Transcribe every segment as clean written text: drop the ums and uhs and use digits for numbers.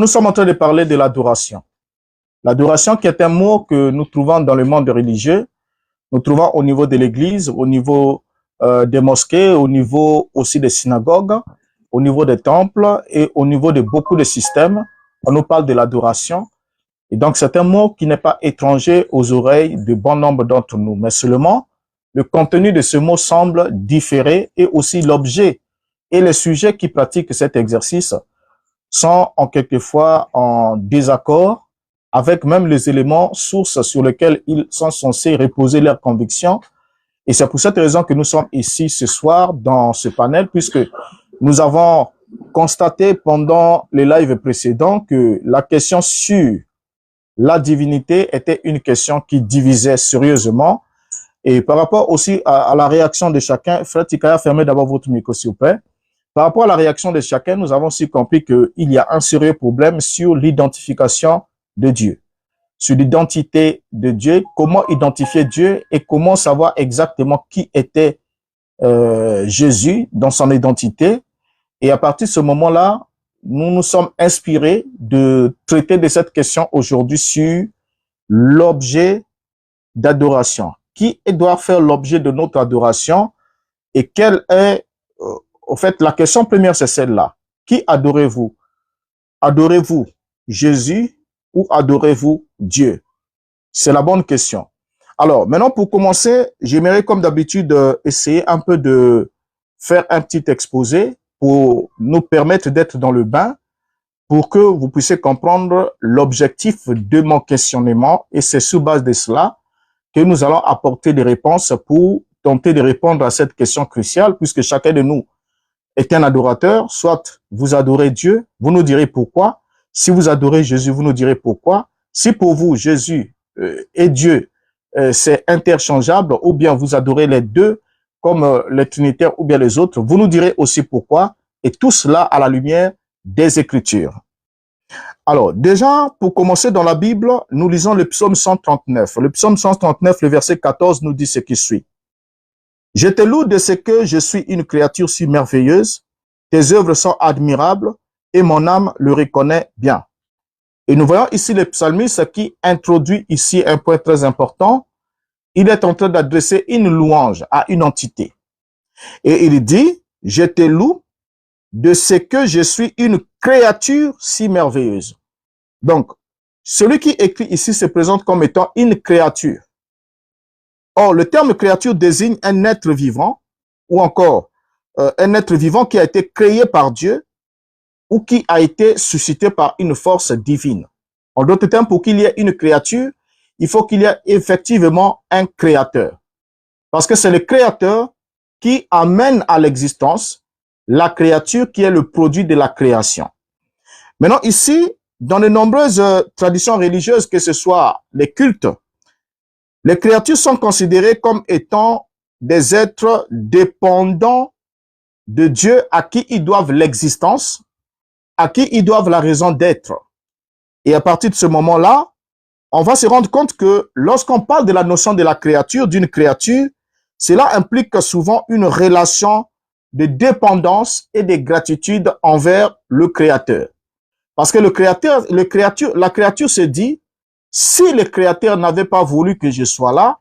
nous sommes en train de parler de l'adoration. L'adoration qui est un mot que nous trouvons dans le monde religieux, nous trouvons au niveau de l'église, au niveau des mosquées, au niveau aussi des synagogues, au niveau des temples et au niveau de beaucoup de systèmes. On nous parle de l'adoration. Et donc, c'est un mot qui n'est pas étranger aux oreilles de bon nombre d'entre nous. Mais seulement, le contenu de ce mot semble différer et aussi l'objet et les sujets qui pratiquent cet exercice sont en quelquefois en désaccord avec même les éléments sources sur lesquels ils sont censés reposer leurs convictions. Et c'est pour cette raison que nous sommes ici ce soir dans ce panel, puisque nous avons constaté pendant les lives précédents que la question sur la divinité était une question qui divisait sérieusement. Et par rapport aussi à la réaction de chacun, Frère Tikaya, fermez d'abord votre micro, s'il vous plaît. Par rapport à la réaction de chacun, nous avons aussi compris qu'il y a un sérieux problème sur l'identification de Dieu, sur l'identité de Dieu, comment identifier Dieu et comment savoir exactement qui était Jésus dans son identité. Et à partir de ce moment-là, nous nous sommes inspirés de traiter de cette question aujourd'hui sur l'objet d'adoration. Qui doit faire l'objet de notre adoration et quelle est, au fait, la question première, c'est celle-là. Qui adorez-vous? Adorez-vous Jésus ou adorez-vous Dieu? C'est la bonne question. Alors, maintenant, pour commencer, j'aimerais, comme d'habitude, essayer un peu de faire un petit exposé pour nous permettre d'être dans le bain, pour que vous puissiez comprendre l'objectif de mon questionnement. Et c'est sur base de cela que nous allons apporter des réponses pour tenter de répondre à cette question cruciale, puisque chacun de nous est un adorateur. Soit vous adorez Dieu, vous nous direz pourquoi. Si vous adorez Jésus, vous nous direz pourquoi. Si pour vous, Jésus et Dieu, c'est interchangeable, ou bien vous adorez les deux, comme les Trinitaires ou bien les autres, vous nous direz aussi pourquoi. Et tout cela à la lumière des Écritures. Alors, déjà, pour commencer dans la Bible, nous lisons le psaume 139. Le psaume 139, le verset 14, nous dit ce qui suit. « Je te loue de ce que je suis une créature si merveilleuse, tes œuvres sont admirables, et mon âme le reconnaît bien. » Et nous voyons ici le psalmiste qui introduit ici un point très important. Il est en train d'adresser une louange à une entité. Et il dit, « Je te loue de ce que je suis une créature si merveilleuse. » Donc, celui qui écrit ici se présente comme étant une créature. Or, le terme créature désigne un être vivant, ou encore un être vivant qui a été créé par Dieu, ou qui a été suscité par une force divine. En d'autres termes, pour qu'il y ait une créature, il faut qu'il y ait effectivement un créateur. Parce que c'est le créateur qui amène à l'existence la créature qui est le produit de la création. Maintenant, ici, dans de nombreuses traditions religieuses, que ce soit les cultes, les créatures sont considérées comme étant des êtres dépendants de Dieu à qui ils doivent l'existence, à qui ils doivent la raison d'être. Et à partir de ce moment-là, on va se rendre compte que lorsqu'on parle de la notion de la créature, d'une créature, cela implique souvent une relation de dépendance et de gratitude envers le Créateur. Parce que la créature se dit, si le Créateur n'avait pas voulu que je sois là,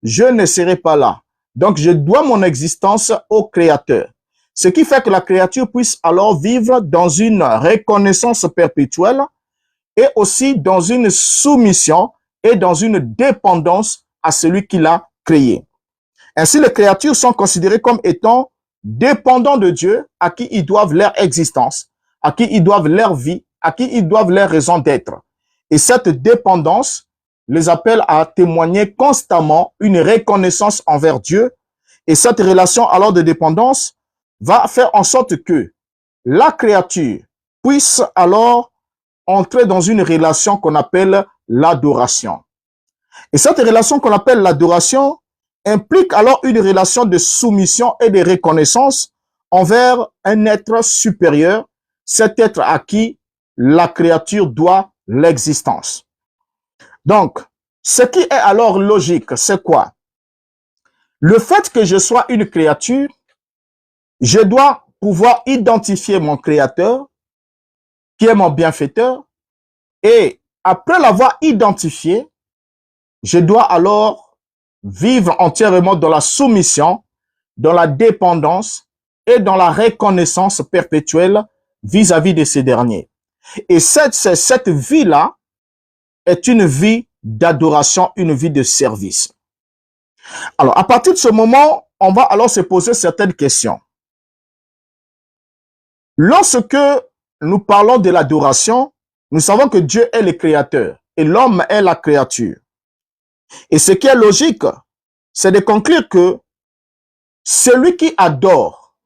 je ne serais pas là. Donc, je dois mon existence au Créateur. Ce qui fait que la créature puisse alors vivre dans une reconnaissance perpétuelle et aussi dans une soumission et dans une dépendance à celui qui l'a créé. Ainsi, les créatures sont considérées comme étant dépendants de Dieu, à qui ils doivent leur existence, à qui ils doivent leur vie, à qui ils doivent leur raison d'être. Et cette dépendance les appelle à témoigner constamment une reconnaissance envers Dieu. Et cette relation alors de dépendance va faire en sorte que la créature puisse alors entrer dans une relation qu'on appelle l'adoration. Et cette relation qu'on appelle l'adoration implique alors une relation de soumission et de reconnaissance envers un être supérieur, cet être à qui la créature doit l'existence. Donc, ce qui est alors logique, c'est quoi? Le fait que je sois une créature, je dois pouvoir identifier mon créateur qui est mon bienfaiteur. Et après l'avoir identifié, je dois alors vivre entièrement dans la soumission, dans la dépendance et dans la reconnaissance perpétuelle vis-à-vis de ces derniers. Et cette vie-là est une vie d'adoration, une vie de service. Alors, à partir de ce moment, on va alors se poser certaines questions. Lorsque nous parlons de l'adoration, nous savons que Dieu est le créateur et l'homme est la créature. Et ce qui est logique, c'est de conclure que celui qui adore,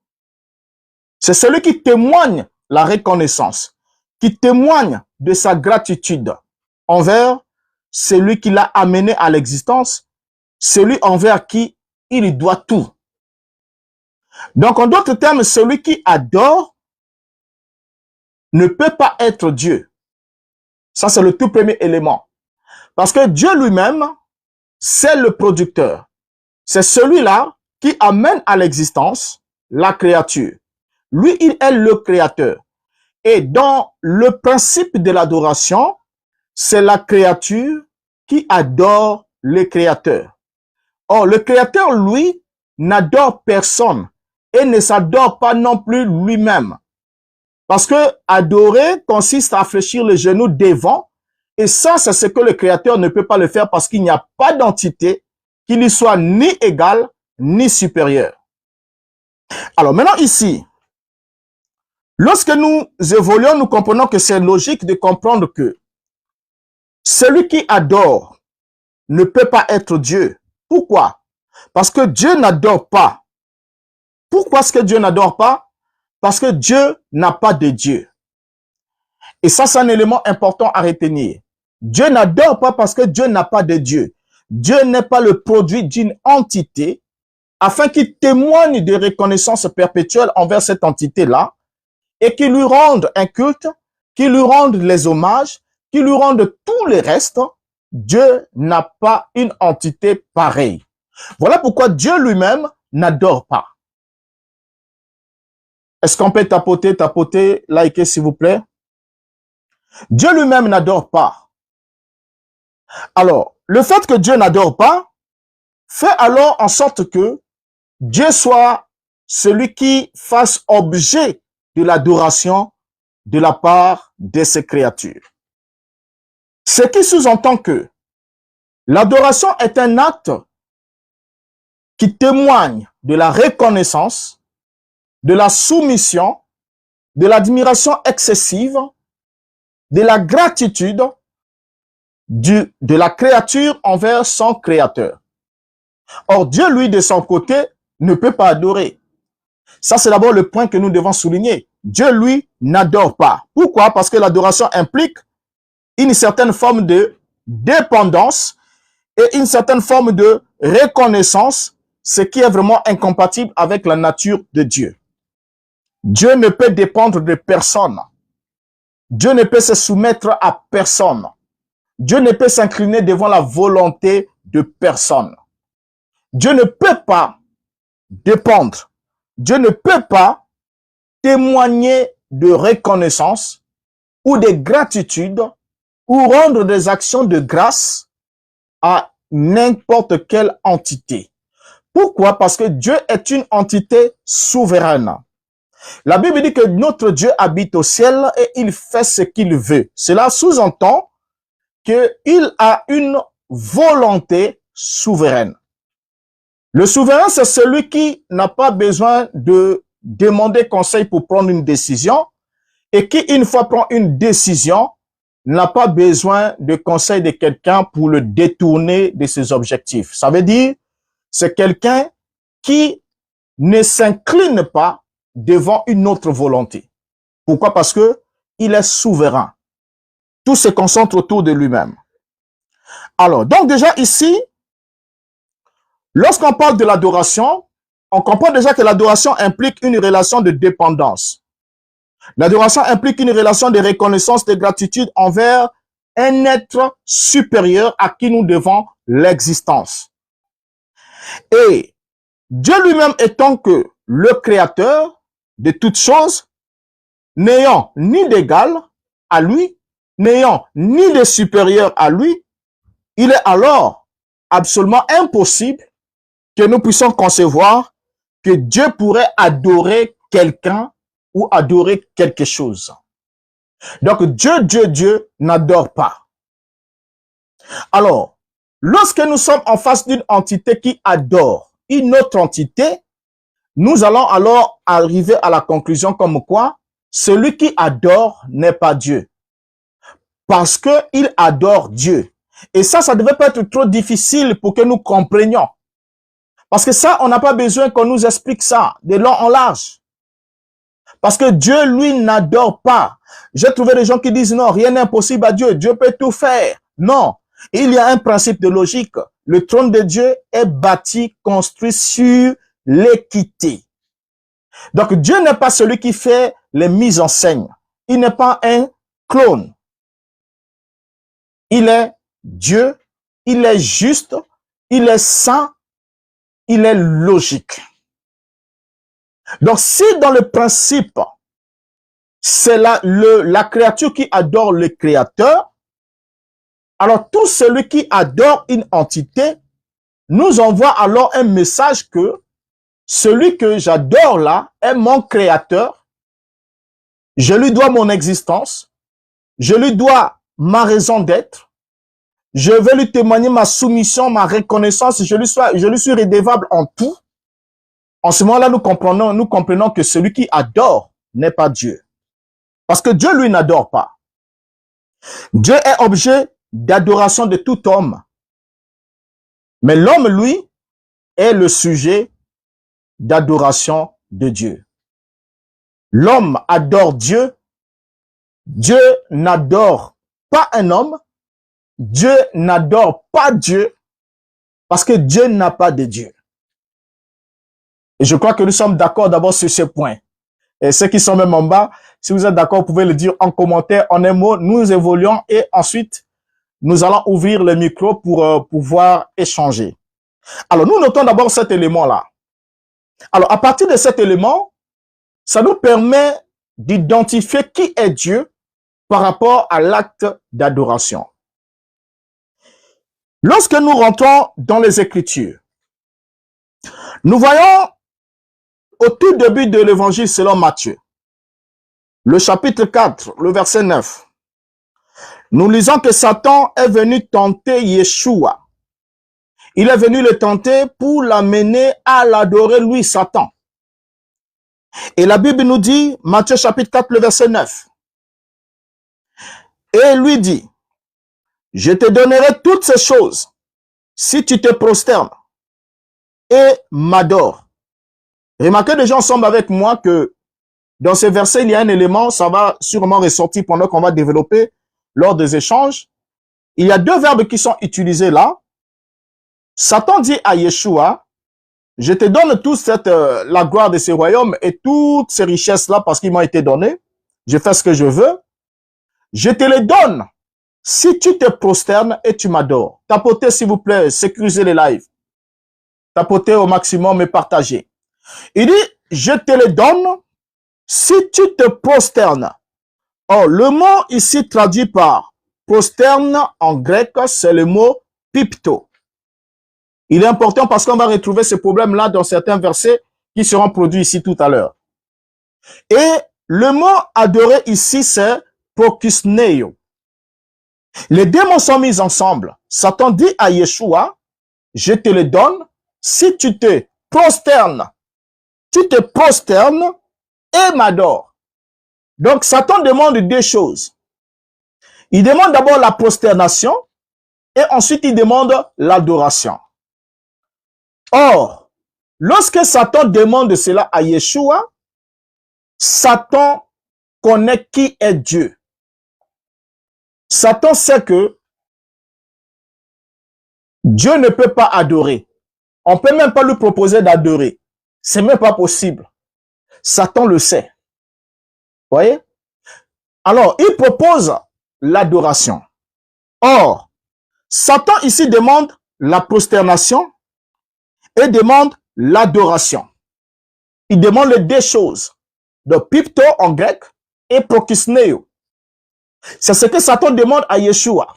c'est celui qui témoigne la reconnaissance, qui témoigne de sa gratitude envers celui qui l'a amené à l'existence, celui envers qui il doit tout. Donc, en d'autres termes, celui qui adore ne peut pas être Dieu. Ça, c'est le tout premier élément. Parce que Dieu lui-même, c'est le producteur. C'est celui-là qui amène à l'existence la créature. Lui, il est le créateur. Et dans le principe de l'adoration, c'est la créature qui adore le créateur. Or, le créateur, lui, n'adore personne et ne s'adore pas non plus lui-même. Parce que adorer consiste à fléchir les genoux devant, et ça, c'est ce que le créateur ne peut pas le faire parce qu'il n'y a pas d'entité qui lui soit ni égale ni supérieure. Alors maintenant ici, lorsque nous évoluons, nous comprenons que c'est logique de comprendre que celui qui adore ne peut pas être Dieu. Pourquoi? Parce que Dieu n'adore pas. Pourquoi est-ce que Dieu n'adore pas? Parce que Dieu n'a pas de Dieu. Et ça, c'est un élément important à retenir. Dieu n'adore pas parce que Dieu n'a pas de Dieu. Dieu n'est pas le produit d'une entité afin qu'il témoigne de reconnaissance perpétuelle envers cette entité-là et qu'il lui rende un culte, qu'il lui rende les hommages, qu'il lui rende tout le reste. Dieu n'a pas une entité pareille. Voilà pourquoi Dieu lui-même n'adore pas. Est-ce qu'on peut tapoter, liker s'il vous plaît? Dieu lui-même n'adore pas. Alors, le fait que Dieu n'adore pas fait alors en sorte que Dieu soit celui qui fasse objet de l'adoration de la part de ses créatures. Ce qui sous-entend que l'adoration est un acte qui témoigne de la reconnaissance, de la soumission, de l'admiration excessive, de la gratitude de la créature envers son créateur. Or, Dieu, lui, de son côté, ne peut pas adorer. Ça, c'est d'abord le point que nous devons souligner. Dieu, lui, n'adore pas. Pourquoi? Parce que l'adoration implique une certaine forme de dépendance et une certaine forme de reconnaissance, ce qui est vraiment incompatible avec la nature de Dieu. Dieu ne peut dépendre de personne. Dieu ne peut se soumettre à personne. Dieu ne peut s'incliner devant la volonté de personne. Dieu ne peut pas dépendre. Dieu ne peut pas témoigner de reconnaissance ou de gratitude ou rendre des actions de grâce à n'importe quelle entité. Pourquoi? Parce que Dieu est une entité souveraine. La Bible dit que notre Dieu habite au ciel et il fait ce qu'il veut. Cela sous-entend qu'il a une volonté souveraine. Le souverain, c'est celui qui n'a pas besoin de demander conseil pour prendre une décision et qui, une fois prend une décision, n'a pas besoin de conseil de quelqu'un pour le détourner de ses objectifs. Ça veut dire, c'est quelqu'un qui ne s'incline pas devant une autre volonté. Pourquoi? Parce que il est souverain. Tout se concentre autour de lui-même. Alors, donc déjà ici, lorsqu'on parle de l'adoration, on comprend déjà que l'adoration implique une relation de dépendance. L'adoration implique une relation de reconnaissance, de gratitude envers un être supérieur à qui nous devons l'existence. Et Dieu lui-même étant que le créateur de toutes choses, n'ayant ni d'égal à lui, n'ayant ni de supérieur à lui, il est alors absolument impossible que nous puissions concevoir que Dieu pourrait adorer quelqu'un ou adorer quelque chose. Donc Dieu n'adore pas. Alors, lorsque nous sommes en face d'une entité qui adore une autre entité, nous allons alors arriver à la conclusion comme quoi celui qui adore n'est pas Dieu. Parce qu'il adore Dieu. Et ça ne devait pas être trop difficile pour que nous comprenions. Parce que ça, on n'a pas besoin qu'on nous explique ça de long en large. Parce que Dieu, lui, n'adore pas. J'ai trouvé des gens qui disent non, rien n'est impossible à Dieu. Dieu peut tout faire. Non. Il y a un principe de logique. Le trône de Dieu est bâti, construit sur l'équité. Donc, Dieu n'est pas celui qui fait les mises en scène. Il n'est pas un clone. Il est Dieu, il est juste, il est saint, il est logique. Donc, si dans le principe, c'est la créature qui adore le créateur, alors tout celui qui adore une entité nous envoie alors un message que celui que j'adore là est mon créateur, je lui dois mon existence, je lui dois ma raison d'être, je vais lui témoigner ma soumission, ma reconnaissance, je lui suis redevable en tout. En ce moment-là, nous comprenons que celui qui adore n'est pas Dieu. Parce que Dieu, lui, n'adore pas. Dieu est objet d'adoration de tout homme. Mais l'homme, lui, est le sujet d'adoration de Dieu. L'homme adore Dieu. Dieu n'adore pas un homme. Dieu n'adore pas Dieu parce que Dieu n'a pas de Dieu. Et je crois que nous sommes d'accord d'abord sur ce point. Et ceux qui sont même en bas, si vous êtes d'accord, vous pouvez le dire en commentaire, en un mot. Nous évoluons et ensuite, nous allons ouvrir le micro pour pouvoir échanger. Alors, nous notons d'abord cet élément-là. Alors, à partir de cet élément, ça nous permet d'identifier qui est Dieu par rapport à l'acte d'adoration. Lorsque nous rentrons dans les Écritures, nous voyons au tout début de l'évangile selon Matthieu, le chapitre 4, le verset 9, nous lisons que Satan est venu tenter Yeshua. Il est venu le tenter pour l'amener à l'adorer lui, Satan. Et la Bible nous dit, Matthieu chapitre 4, le verset 9, et lui dit, je te donnerai toutes ces choses si tu te prosternes et m'adores. Remarquez déjà ensemble avec moi que dans ce verset, il y a un élément, ça va sûrement ressortir pendant qu'on va développer lors des échanges. Il y a deux verbes qui sont utilisés là. Satan dit à Yeshua, je te donne toute la gloire de ce royaume et toutes ces richesses-là parce qu'ils m'ont été données. Je fais ce que je veux. Je te les donne si tu te prosternes et tu m'adores. Tapotez s'il vous plaît, sécurisez les lives. Tapotez au maximum et partagez. Il dit, je te les donne si tu te prosternes. Or, le mot ici traduit par prosterne en grec, c'est le mot pipto. Il est important parce qu'on va retrouver ce problème-là dans certains versets qui seront produits ici tout à l'heure. Et le mot adorer ici, c'est prokisneo. Les deux mots sont mis ensemble. Satan dit à Yeshua, je te le donne si tu te prosternes. Tu te prosternes et m'adores. Donc, Satan demande deux choses. Il demande d'abord la prosternation et ensuite il demande l'adoration. Or, lorsque Satan demande cela à Yeshua, Satan connaît qui est Dieu. Satan sait que Dieu ne peut pas adorer. On ne peut même pas lui proposer d'adorer. C'est même pas possible. Satan le sait. Vous voyez? Alors, il propose l'adoration. Or, Satan ici demande la prosternation et demande l'adoration. Il demande les deux choses. De pipto en grec et prokisneo. C'est ce que Satan demande à Yeshua.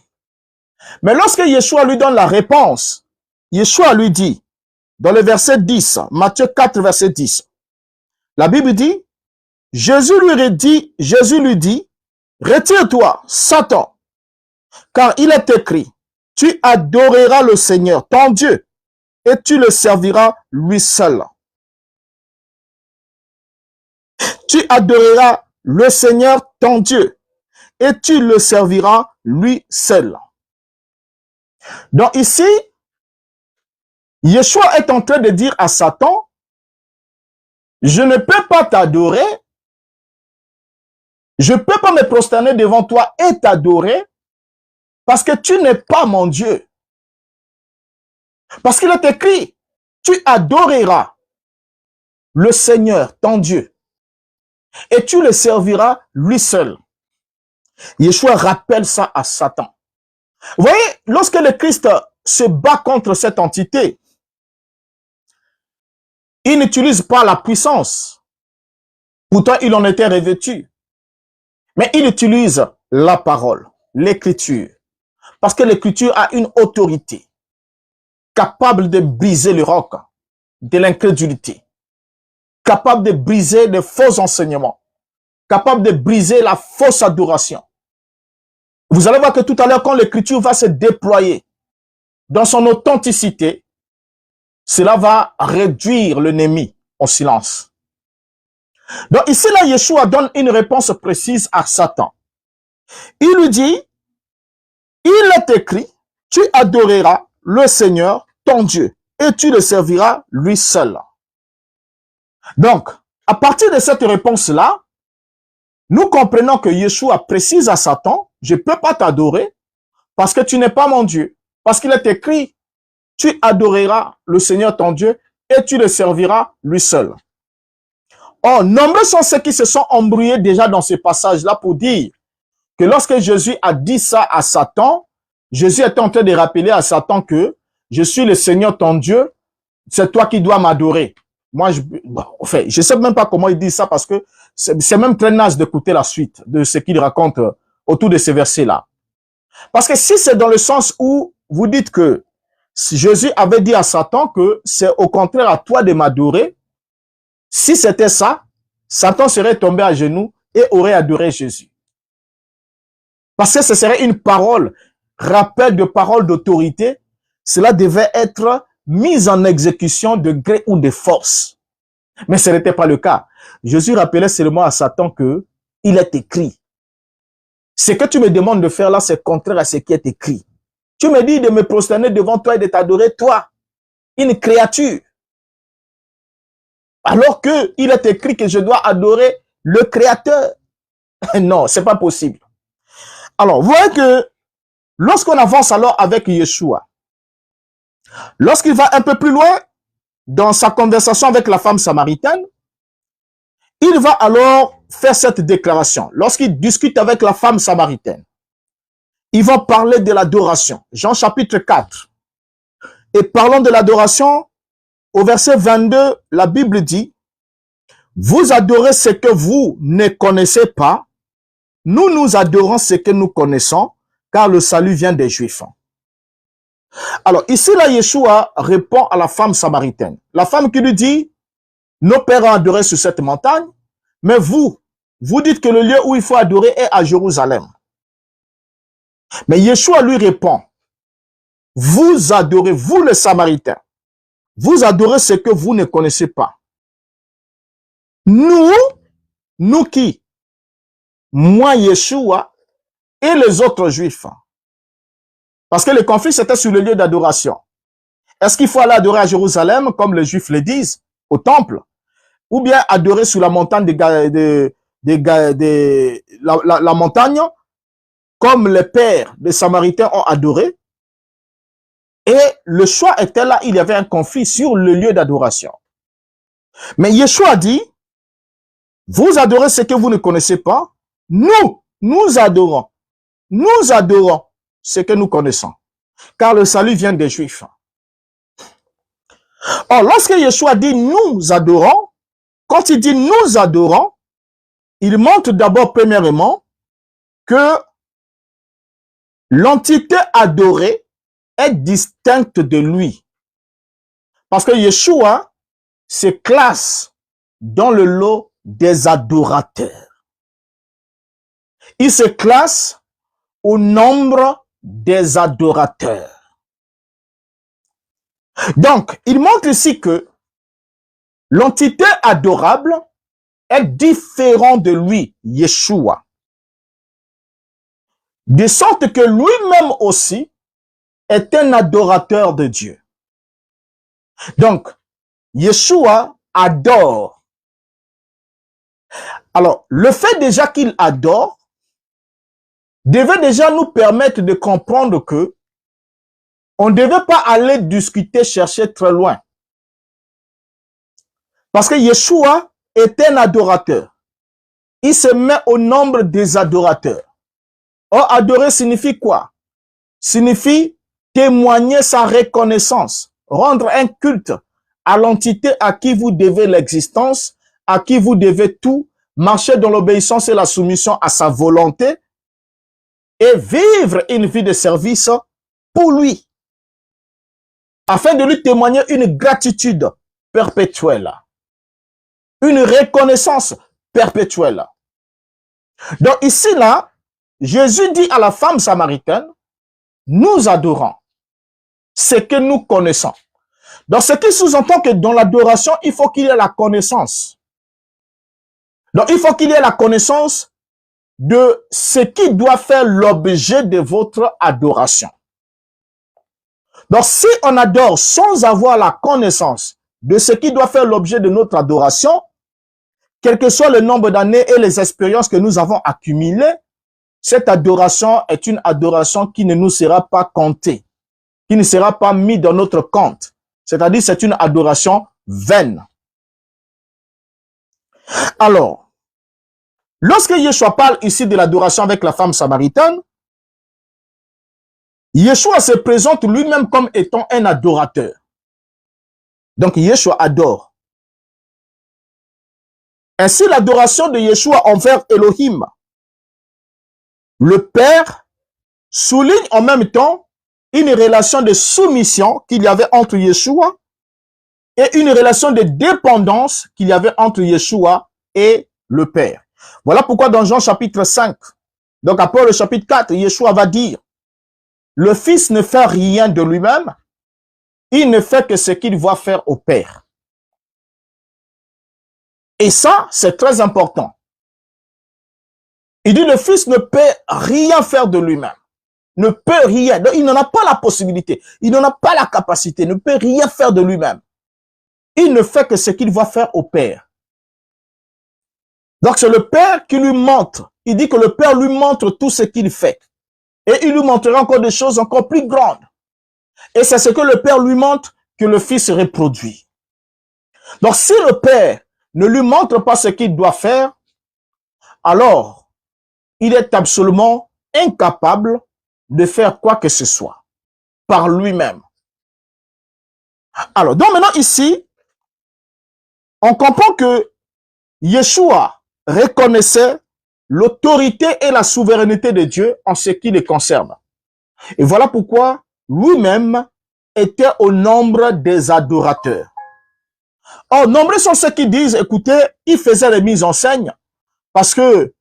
Mais lorsque Yeshua lui donne la réponse, Yeshua lui dit, dans le verset 10, Matthieu 4, verset 10, la Bible dit, Jésus lui dit, retire-toi, Satan, car il est écrit, tu adoreras le Seigneur, ton Dieu, et tu le serviras lui seul. Tu adoreras le Seigneur, ton Dieu, et tu le serviras lui seul. Donc ici, Yeshua est en train de dire à Satan, je ne peux pas t'adorer, je ne peux pas me prosterner devant toi et t'adorer, parce que tu n'es pas mon Dieu. Parce qu'il est écrit, tu adoreras le Seigneur, ton Dieu, et tu le serviras lui seul. Yeshua rappelle ça à Satan. Vous voyez, lorsque le Christ se bat contre cette entité, il n'utilise pas la puissance. Pourtant, il en était revêtu. Mais il utilise la parole, l'écriture. Parce que l'écriture a une autorité capable de briser le roc de l'incrédulité, capable de briser les faux enseignements, capable de briser la fausse adoration. Vous allez voir que tout à l'heure, quand l'écriture va se déployer dans son authenticité, cela va réduire l'ennemi au silence. Donc ici, là, Yeshua donne une réponse précise à Satan. Il lui dit, il est écrit, tu adoreras le Seigneur, ton Dieu, et tu le serviras lui seul. Donc, à partir de cette réponse-là, nous comprenons que Yeshua précise à Satan, je ne peux pas t'adorer parce que tu n'es pas mon Dieu. Parce qu'il est écrit, tu adoreras le Seigneur ton Dieu et tu le serviras lui seul. Or, nombreux sont ceux qui se sont embrouillés déjà dans ce passage-là pour dire que lorsque Jésus a dit ça à Satan, Jésus était en train de rappeler à Satan que je suis le Seigneur ton Dieu, c'est toi qui dois m'adorer. Moi, je sais même pas comment il dit ça parce que c'est même très naze d'écouter la suite de ce qu'il raconte autour de ces versets-là. Parce que si c'est dans le sens où vous dites que Jésus avait dit à Satan que c'est au contraire à toi de m'adorer, si c'était ça, Satan serait tombé à genoux et aurait adoré Jésus. Parce que ce serait une parole, rappel de parole d'autorité, cela devait être mis en exécution de gré ou de force. Mais ce n'était pas le cas. Jésus rappelait seulement à Satan que il est écrit. Ce que tu me demandes de faire là, c'est contraire à ce qui est écrit. Tu me dis de me prosterner devant toi et de t'adorer, toi, une créature. Alors que il est écrit que je dois adorer le Créateur. Non, c'est pas possible. Alors, vous voyez que lorsqu'on avance alors avec Yeshua, lorsqu'il va un peu plus loin dans sa conversation avec la femme samaritaine, il va alors faire cette déclaration. Lorsqu'il discute avec la femme samaritaine, il va parler de l'adoration. Jean chapitre 4. Et parlant de l'adoration, au verset 22, la Bible dit, « Vous adorez ce que vous ne connaissez pas, nous adorons ce que nous connaissons, car le salut vient des Juifs. » Alors ici, là, Yeshua répond à la femme samaritaine. La femme qui lui dit, « Nos pères ont adoré sur cette montagne, mais vous dites que le lieu où il faut adorer est à Jérusalem. » Mais Yeshua lui répond, « Vous adorez, vous les Samaritains, vous adorez ce que vous ne connaissez pas. Nous qui? Moi, Yeshua et les autres Juifs. » Parce que le conflit, c'était sur le lieu d'adoration. Est-ce qu'il faut aller adorer à Jérusalem, comme les Juifs le disent, au temple, ou bien adorer sur la montagne la montagne, comme les pères des Samaritains ont adoré? Et le choix était là, il y avait un conflit sur le lieu d'adoration. Mais Yeshua dit, vous adorez ce que vous ne connaissez pas, nous adorons ce que nous connaissons, car le salut vient des Juifs. Or, lorsque Yeshua dit nous adorons, quand il dit nous adorons, il montre d'abord premièrement que l'entité adorée est distincte de lui. Parce que Yeshua se classe dans le lot des adorateurs. Il se classe au nombre des adorateurs. Donc, il montre ici que l'entité adorable est différente de lui, Yeshua. De sorte que lui-même aussi est un adorateur de Dieu. Donc, Yeshua adore. Alors, le fait déjà qu'il adore devait déjà nous permettre de comprendre que on ne devait pas aller discuter, chercher très loin. Parce que Yeshua est un adorateur. Il se met au nombre des adorateurs. Or, adorer signifie quoi? Signifie témoigner sa reconnaissance, rendre un culte à l'entité à qui vous devez l'existence, à qui vous devez tout, marcher dans l'obéissance et la soumission à sa volonté et vivre une vie de service pour lui, afin de lui témoigner une gratitude perpétuelle, une reconnaissance perpétuelle. Donc ici, là, Jésus dit à la femme samaritaine, nous adorons ce que nous connaissons. Donc, ce qui sous-entend que dans l'adoration, il faut qu'il y ait la connaissance. Donc, il faut qu'il y ait la connaissance de ce qui doit faire l'objet de votre adoration. Donc, si on adore sans avoir la connaissance de ce qui doit faire l'objet de notre adoration, quel que soit le nombre d'années et les expériences que nous avons accumulées, cette adoration est une adoration qui ne nous sera pas comptée, qui ne sera pas mise dans notre compte. C'est-à-dire, c'est une adoration vaine. Alors, lorsque Yeshua parle ici de l'adoration avec la femme samaritaine, Yeshua se présente lui-même comme étant un adorateur. Donc, Yeshua adore. Ainsi, l'adoration de Yeshua envers Elohim, le Père, souligne en même temps une relation de soumission qu'il y avait entre Yeshua et une relation de dépendance qu'il y avait entre Yeshua et le Père. Voilà pourquoi dans Jean chapitre 5, donc après le chapitre 4, Yeshua va dire, le Fils ne fait rien de lui-même, il ne fait que ce qu'il voit faire au Père. Et ça, c'est très important. Il dit, le Fils ne peut rien faire de lui-même. Ne peut rien. Donc, il n'en a pas la possibilité. Il n'en a pas la capacité. Ne peut rien faire de lui-même. Il ne fait que ce qu'il va faire au Père. Donc, c'est le Père qui lui montre. Il dit que le Père lui montre tout ce qu'il fait. Et il lui montrera encore des choses encore plus grandes. Et c'est ce que le Père lui montre que le Fils reproduit. Donc, si le Père ne lui montre pas ce qu'il doit faire, alors, il est absolument incapable de faire quoi que ce soit par lui-même. Alors, donc maintenant ici, on comprend que Yeshua reconnaissait l'autorité et la souveraineté de Dieu en ce qui le concerne. Et voilà pourquoi lui-même était au nombre des adorateurs. Or, nombreux sont ceux qui disent, écoutez, il faisait des mises en scène parce que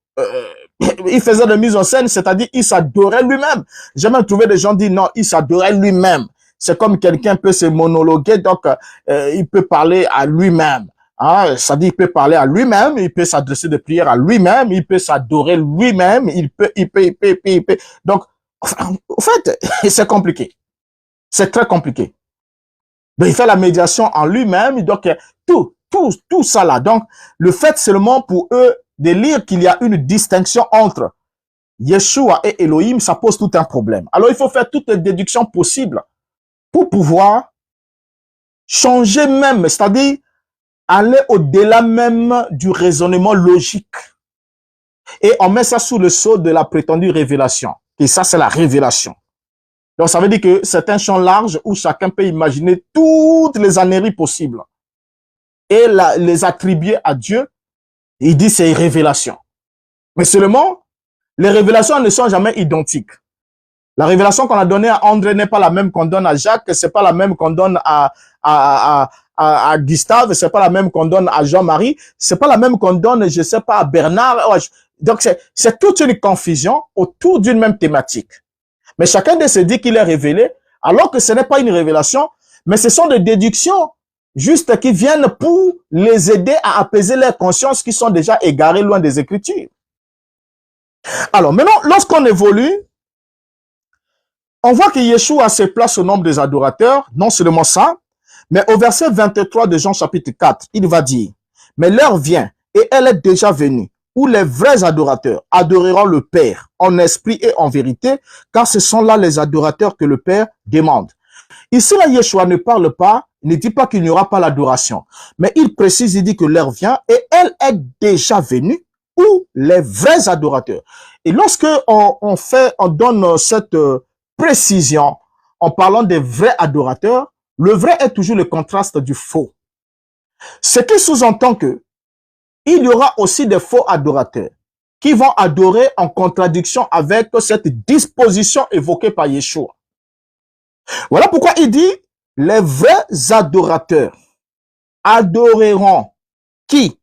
il faisait des mises en scène, c'est-à-dire il s'adorait lui-même. J'ai même trouvé des gens dire non, il s'adorait lui-même. C'est comme quelqu'un peut se monologuer, donc il peut parler à lui-même. Hein? C'est-à-dire il peut parler à lui-même, il peut s'adresser des prières à lui-même, il peut s'adorer lui-même, il peut. Donc, en fait, c'est compliqué. C'est très compliqué. Donc, il fait la médiation en lui-même, donc tout ça là. Donc, le fait seulement pour eux de lire qu'il y a une distinction entre Yeshua et Elohim, ça pose tout un problème. Alors, il faut faire toutes les déductions possibles pour pouvoir changer même, c'est-à-dire aller au-delà même du raisonnement logique. Et on met ça sous le sceau de la prétendue révélation. Et ça, c'est la révélation. Donc, ça veut dire que c'est un champ large où chacun peut imaginer toutes les âneries possibles et les attribuer à Dieu. Il dit c'est révélation. Mais seulement, les révélations ne sont jamais identiques. La révélation qu'on a donnée à André n'est pas la même qu'on donne à Jacques, c'est pas la même qu'on donne à Gustave, c'est pas la même qu'on donne à Jean-Marie, c'est pas la même qu'on donne, je sais pas, à Bernard. Donc, c'est toute une confusion autour d'une même thématique. Mais chacun de se dit qu'il est révélé, alors que ce n'est pas une révélation, mais ce sont des déductions juste qui viennent pour les aider à apaiser leurs consciences qui sont déjà égarées loin des Écritures. Alors, maintenant, lorsqu'on évolue, on voit que Yeshua se place au nombre des adorateurs, non seulement ça, mais au verset 23 de Jean chapitre 4, il va dire, « Mais l'heure vient, et elle est déjà venue, où les vrais adorateurs adoreront le Père en esprit et en vérité, car ce sont là les adorateurs que le Père demande. » Ici, là, Yeshua ne parle pas, ne dit pas qu'il n'y aura pas l'adoration, mais il précise, il dit que l'heure vient, et elle est déjà venue, où les vrais adorateurs. Et lorsque on donne cette précision en parlant des vrais adorateurs, le vrai est toujours le contraste du faux. Ce qui sous-entend que il y aura aussi des faux adorateurs qui vont adorer en contradiction avec cette disposition évoquée par Yeshua. Voilà pourquoi il dit, les vrais adorateurs adoreront qui?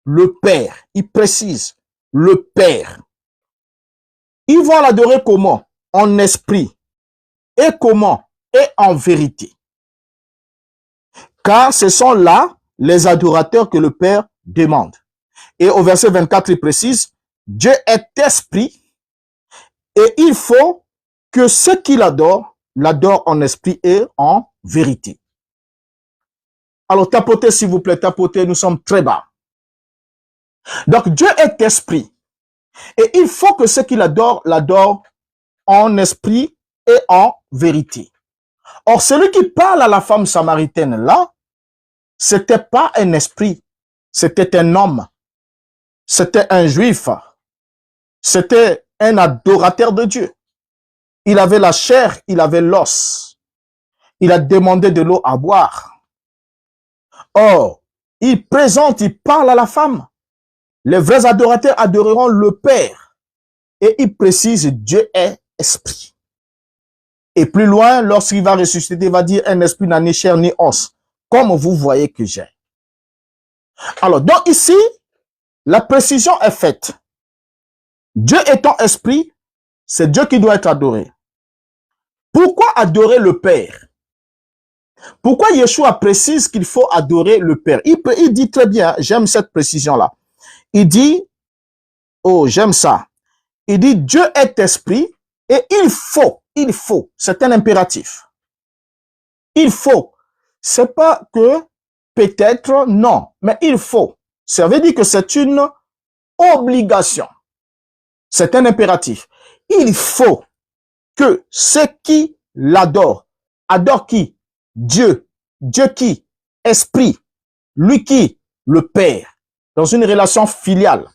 Le Père. Il précise, le Père. Ils vont l'adorer comment? En esprit. Et comment? Et en vérité. Car ce sont là les adorateurs que le Père demande. Et au verset 24, il précise, Dieu est esprit et il faut que ceux qui l'adorent, l'adorent en esprit et en vérité. Alors tapotez s'il vous plaît, tapotez, nous sommes très bas. Donc Dieu est esprit et il faut que ceux qui l'adorent, l'adorent en esprit et en vérité. Or, celui qui parle à la femme samaritaine là, c'était pas un esprit, c'était un homme, c'était un juif, c'était un adorateur de Dieu. Il avait la chair, il avait l'os. Il a demandé de l'eau à boire. Or, il présente, il parle à la femme. Les vrais adorateurs adoreront le Père. Et il précise, Dieu est esprit. Et plus loin, lorsqu'il va ressusciter, il va dire, un esprit n'a ni chair ni os, comme vous voyez que j'ai. Alors, donc ici, la précision est faite. Dieu étant esprit, c'est Dieu qui doit être adoré. Pourquoi adorer le Père? Pourquoi Yeshua précise qu'il faut adorer le Père? Il dit très bien, j'aime cette précision-là. Il dit, oh, j'aime ça. Il dit, Dieu est esprit et il faut, c'est un impératif. Il faut. C'est pas que peut-être, non, mais il faut. Ça veut dire que c'est une obligation. C'est un impératif. Il faut que ceux qui l'adorent, adorent qui? Dieu. Dieu qui? Esprit. Lui qui? Le Père. Dans une relation filiale.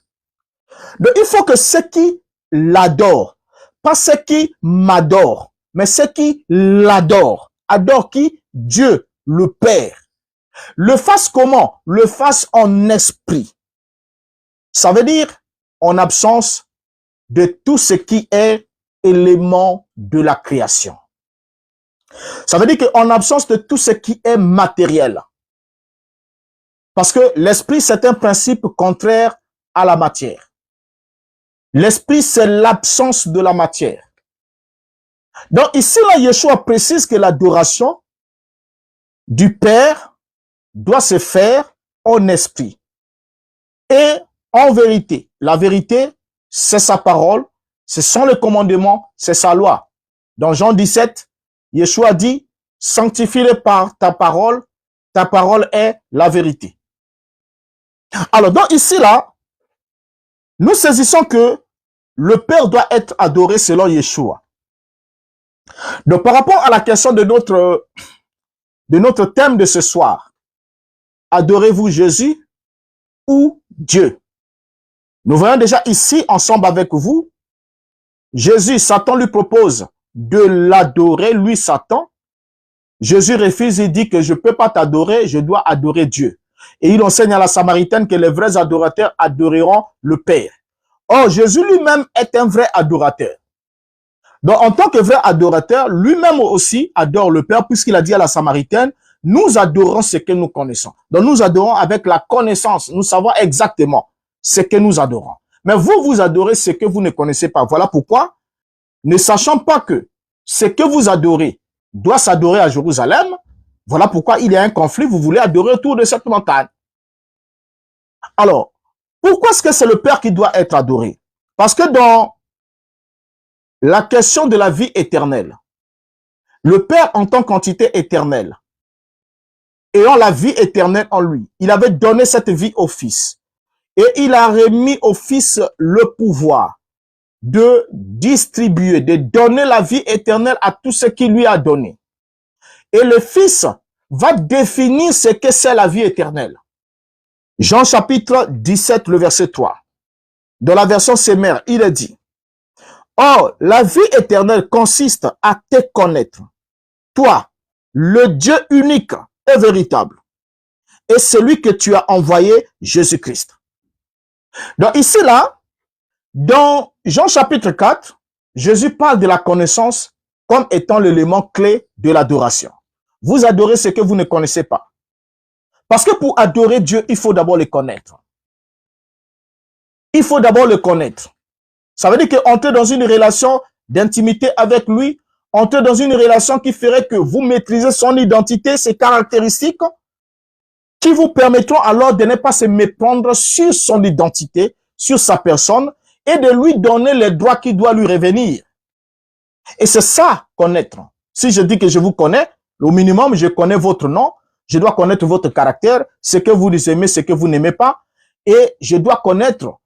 Donc, il faut que ceux qui l'adorent, pas ceux qui m'adorent, mais ceux qui l'adorent, adorent qui? Dieu, le Père. Le fasse comment? Le fasse en esprit. Ça veut dire en absence de tout ce qui est élément de la création. Ça veut dire qu'en absence de tout ce qui est matériel. Parce que l'esprit, c'est un principe contraire à la matière. L'esprit, c'est l'absence de la matière. Donc ici, là, Yeshua précise que l'adoration du Père doit se faire en esprit et en vérité. La vérité, c'est sa parole, ce sont les commandements, c'est sa loi. Dans Jean 17, Yeshua dit, sanctifie-les par ta parole est la vérité. Alors, donc ici, là, nous saisissons que le Père doit être adoré selon Yeshua. Donc, par rapport à la question de notre thème de ce soir, adorez-vous Jésus ou Dieu? Nous voyons déjà ici, ensemble avec vous, Jésus, Satan lui propose de l'adorer, lui Satan. Jésus refuse, il dit que je ne peux pas t'adorer, je dois adorer Dieu. Et il enseigne à la Samaritaine que les vrais adorateurs adoreront le Père. Or, Jésus lui-même est un vrai adorateur. Donc, en tant que vrai adorateur, lui-même aussi adore le Père, puisqu'il a dit à la Samaritaine, nous adorons ce que nous connaissons. Donc, nous adorons avec la connaissance. Nous savons exactement ce que nous adorons. Mais vous, vous adorez ce que vous ne connaissez pas. Voilà pourquoi, ne sachant pas que ce que vous adorez doit s'adorer à Jérusalem, voilà pourquoi il y a un conflit, vous voulez adorer autour de cette montagne. Alors, pourquoi est-ce que c'est le Père qui doit être adoré? Parce que dans la question de la vie éternelle, le Père en tant qu'entité éternelle, ayant la vie éternelle en lui, il avait donné cette vie au Fils. Et il a remis au Fils le pouvoir de distribuer, de donner la vie éternelle à tout ce qu'il lui a donné. Et le Fils va définir ce que c'est la vie éternelle. Jean chapitre 17, le verset 3. Dans la version Semer, il est dit, « Or, la vie éternelle consiste à te connaître, toi, le Dieu unique et véritable, et celui que tu as envoyé, Jésus-Christ. » Donc ici, là, dans Jean chapitre 4, Jésus parle de la connaissance comme étant l'élément clé de l'adoration. Vous adorez ce que vous ne connaissez pas. Parce que pour adorer Dieu, il faut d'abord le connaître. Il faut d'abord le connaître. Ça veut dire qu'entrer dans une relation d'intimité avec lui, entrer dans une relation qui ferait que vous maîtrisez son identité, ses caractéristiques, qui vous permettront alors de ne pas se méprendre sur son identité, sur sa personne, et de lui donner les droits qui doivent lui revenir. Et c'est ça, connaître. Si je dis que je vous connais, au minimum, je connais votre nom, je dois connaître votre caractère, ce que vous aimez, ce que vous n'aimez pas, et je dois connaître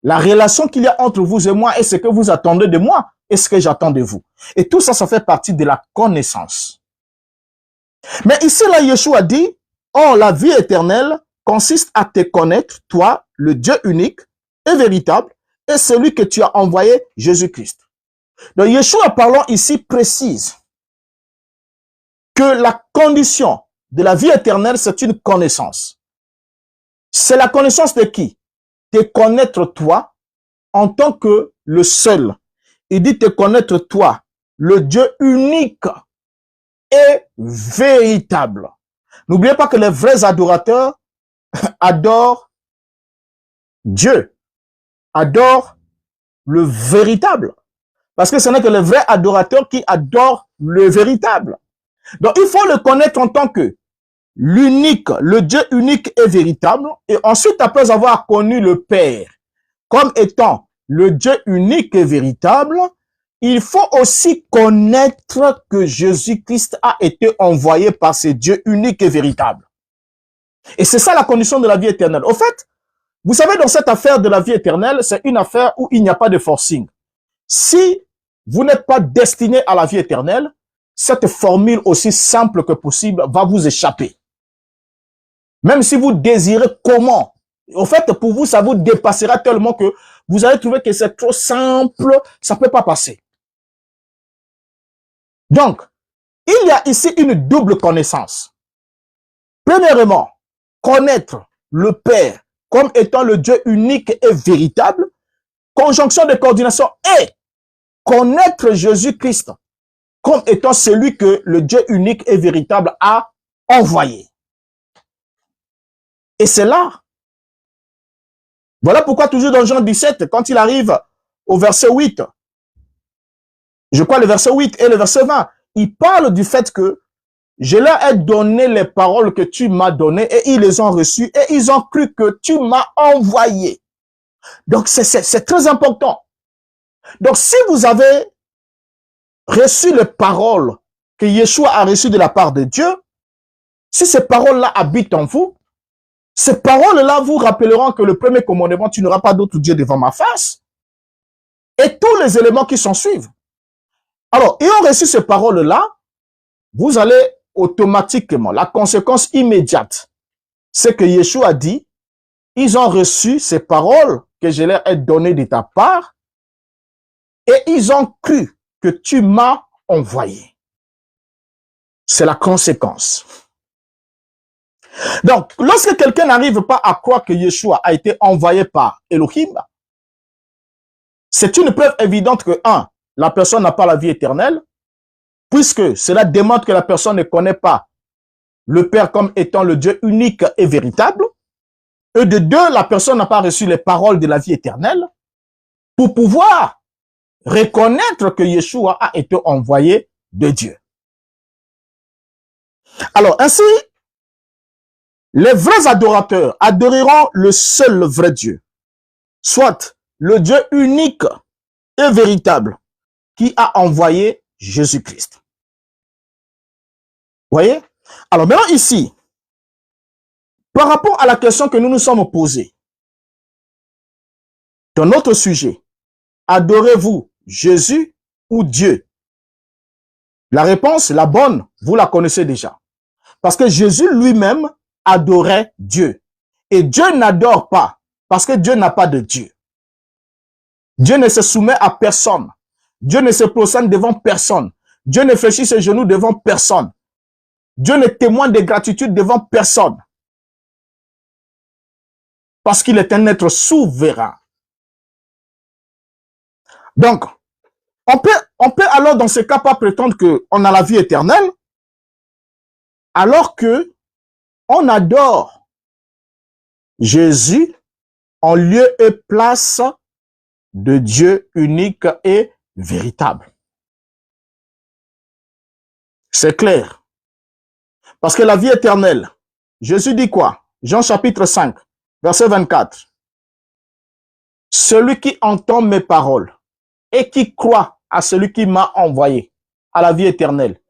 la relation qu'il y a entre vous et moi et ce que vous attendez de moi et ce que j'attends de vous. Et tout ça, ça fait partie de la connaissance. Mais ici, là, Yeshua dit, « Oh, la vie éternelle consiste à te connaître, toi, le Dieu unique et véritable, et celui que tu as envoyé, Jésus-Christ. » Donc, Yeshua, parlant ici, précise que la condition de la vie éternelle, c'est une connaissance. C'est la connaissance de qui? Te connaître toi en tant que le seul. Il dit te connaître toi, le Dieu unique et véritable. N'oubliez pas que les vrais adorateurs adorent Dieu, adorent le véritable. Parce que ce n'est que les vrais adorateurs qui adorent le véritable. Donc il faut le connaître en tant que l'unique, le Dieu unique et véritable. Et ensuite, après avoir connu le Père comme étant le Dieu unique et véritable, il faut aussi connaître que Jésus-Christ a été envoyé par ce Dieu unique et véritable. Et c'est ça la condition de la vie éternelle. Au fait, vous savez, dans cette affaire de la vie éternelle, c'est une affaire où il n'y a pas de forcing. Si vous n'êtes pas destiné à la vie éternelle, cette formule aussi simple que possible va vous échapper. Même si vous désirez comment, au fait, pour vous, ça vous dépassera tellement que vous allez trouver que c'est trop simple, ça ne peut pas passer. Donc, il y a ici une double connaissance. Premièrement, connaître le Père comme étant le Dieu unique et véritable, conjonction de coordination, et connaître Jésus-Christ comme étant celui que le Dieu unique et véritable a envoyé. Et c'est là. Voilà pourquoi toujours dans Jean 17, quand il arrive au verset 8, je crois le verset 8 et le verset 20, il parle du fait que je leur ai donné les paroles que tu m'as données et ils les ont reçues et ils ont cru que tu m'as envoyé. Donc c'est très important. Donc si vous avez reçu les paroles que Yeshua a reçues de la part de Dieu, si ces paroles-là habitent en vous, ces paroles-là vous rappelleront que le premier commandement, tu n'auras pas d'autre Dieu devant ma face, et tous les éléments qui s'en suivent. Alors, ayant reçu ces paroles-là, vous allez automatiquement, la conséquence immédiate, c'est que Yeshua a dit, ils ont reçu ces paroles que je leur ai données de ta part, et ils ont cru que tu m'as envoyé. C'est la conséquence. Donc, lorsque quelqu'un n'arrive pas à croire que Yeshua a été envoyé par Elohim, c'est une preuve évidente que, un, la personne n'a pas la vie éternelle, puisque cela démontre que la personne ne connaît pas le Père comme étant le Dieu unique et véritable. Et de deux, la personne n'a pas reçu les paroles de la vie éternelle pour pouvoir reconnaître que Yeshua a été envoyé de Dieu. Alors, ainsi, les vrais adorateurs adoreront le seul vrai Dieu, soit le Dieu unique et véritable qui a envoyé Jésus-Christ. Voyez? Alors maintenant ici, par rapport à la question que nous nous sommes posée, dans notre sujet, adorez-vous Jésus ou Dieu? La réponse, la bonne, vous la connaissez déjà. Parce que Jésus lui-même adorait Dieu. Et Dieu n'adore pas, parce que Dieu n'a pas de Dieu. Dieu ne se soumet à personne. Dieu ne se prosterne devant personne. Dieu ne fléchit ses genoux devant personne. Dieu ne témoigne de gratitude devant personne. Parce qu'il est un être souverain. Donc, on peut alors dans ce cas pas prétendre qu'on a la vie éternelle, alors que on adore Jésus en lieu et place de Dieu unique et véritable. C'est clair. Parce que la vie éternelle, Jésus dit quoi? Jean chapitre 5, verset 24. Celui qui entend mes paroles et qui croit à celui qui m'a envoyé à la vie éternelle,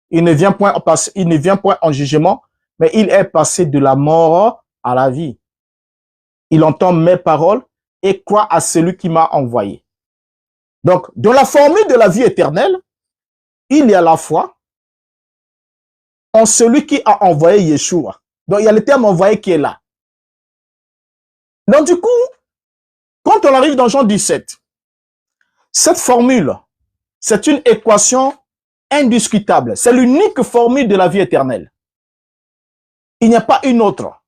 il ne vient point en jugement, mais il est passé de la mort à la vie. Il entend mes paroles et croit à celui qui m'a envoyé. Donc, dans la formule de la vie éternelle, il y a la foi en celui qui a envoyé Yeshua. Donc, il y a le terme envoyé qui est là. Donc, du coup, quand on arrive dans Jean 17, cette formule, c'est une équation indiscutable. C'est l'unique formule de la vie éternelle. Il n'y a pas une autre.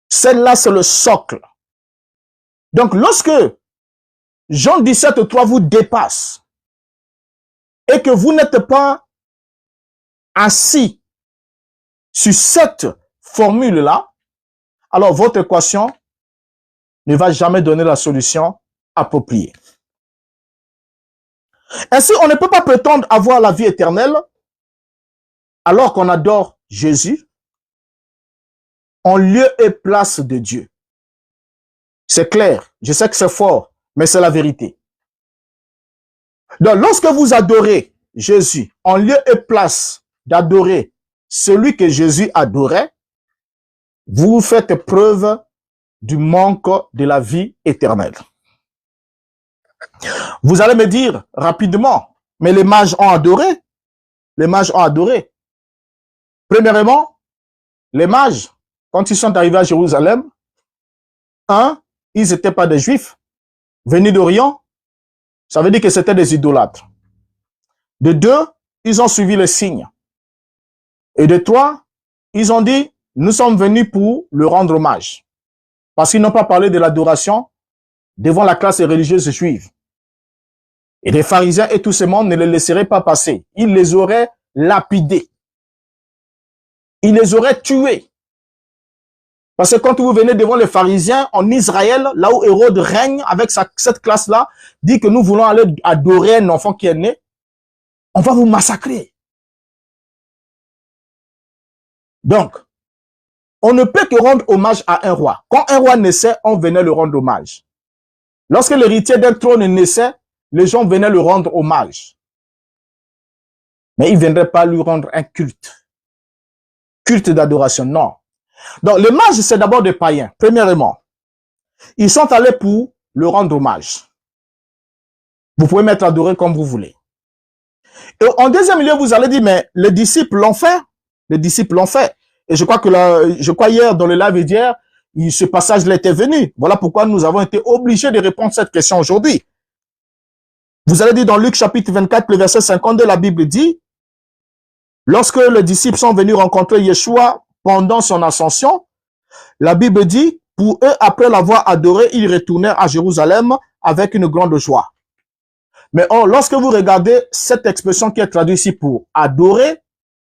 Celle-là, c'est le socle. Donc, lorsque Jean 17, 3 vous dépasse et que vous n'êtes pas assis sur cette formule-là, alors votre équation ne va jamais donner la solution appropriée. Ainsi, on ne peut pas prétendre avoir la vie éternelle alors qu'on adore Jésus en lieu et place de Dieu. C'est clair, je sais que c'est fort, mais c'est la vérité. Donc, lorsque vous adorez Jésus en lieu et place d'adorer celui que Jésus adorait, vous faites preuve du manque de la vie éternelle. Vous allez me dire rapidement, mais les mages ont adoré. Les mages ont adoré. Premièrement, les mages, quand ils sont arrivés à Jérusalem, ils n'étaient pas des juifs venus d'Orient. Ça veut dire que c'était des idolâtres. De deux, ils ont suivi les signes. Et de trois, ils ont dit, nous sommes venus pour le rendre hommage. Parce qu'ils n'ont pas parlé de l'adoration devant la classe religieuse juive. Et les pharisiens et tout ce monde ne les laisseraient pas passer. Ils les auraient lapidés. Ils les auraient tués. Parce que quand vous venez devant les pharisiens en Israël, là où Hérode règne avec cette classe-là, dit que nous voulons aller adorer un enfant qui est né, on va vous massacrer. Donc, on ne peut que rendre hommage à un roi. Quand un roi naissait, on venait le rendre hommage. Lorsque l'héritier d'un trône naissait, les gens venaient le rendre hommage. Mais ils ne viendraient pas lui rendre un culte. Culte d'adoration, non. Donc, les mages, c'est d'abord des païens, premièrement. Ils sont allés pour le rendre hommage. Vous pouvez m'être adoré comme vous voulez. Et en deuxième lieu, vous allez dire, mais les disciples l'ont fait. Les disciples l'ont fait. Et je crois hier, dans le live d'hier, ce passage-là était venu. Voilà pourquoi nous avons été obligés de répondre à cette question aujourd'hui. Vous allez dire dans Luc chapitre 24, le verset 52, la Bible dit, lorsque les disciples sont venus rencontrer Yeshua pendant son ascension, la Bible dit, pour eux, après l'avoir adoré, ils retournèrent à Jérusalem avec une grande joie. Mais lorsque vous regardez cette expression qui est traduite ici pour adorer,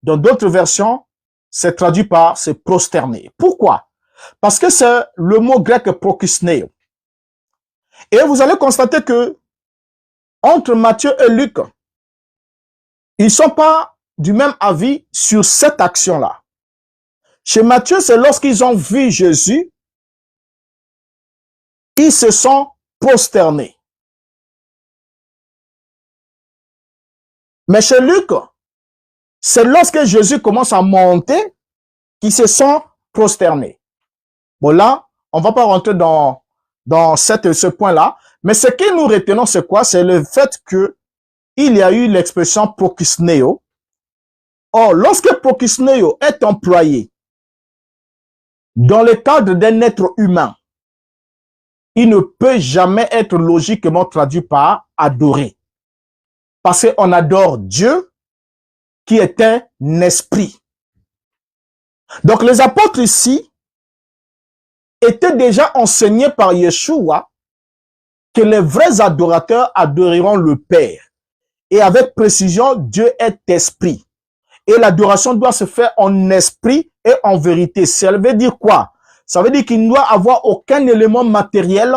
dans d'autres versions, c'est traduit par se prosterner. Pourquoi? Parce que c'est le mot grec prokisneo. Et vous allez constater que entre Matthieu et Luc, ils ne sont pas du même avis sur cette action-là. Chez Matthieu, c'est lorsqu'ils ont vu Jésus, ils se sont prosternés. Mais chez Luc, c'est lorsque Jésus commence à monter qu'ils se sont prosternés. Bon là, on ne va pas rentrer dans ce point-là, mais ce que nous retenons, c'est quoi? C'est le fait que il y a eu l'expression prokisneo. Or, lorsque prokisneo est employé dans le cadre d'un être humain, il ne peut jamais être logiquement traduit par adorer. Parce qu'on adore Dieu qui est un esprit. Donc les apôtres ici étaient déjà enseignés par Yeshua que les vrais adorateurs adoreront le Père. Et avec précision, Dieu est esprit. Et l'adoration doit se faire en esprit et en vérité. Ça veut dire quoi? Ça veut dire qu'il ne doit avoir aucun élément matériel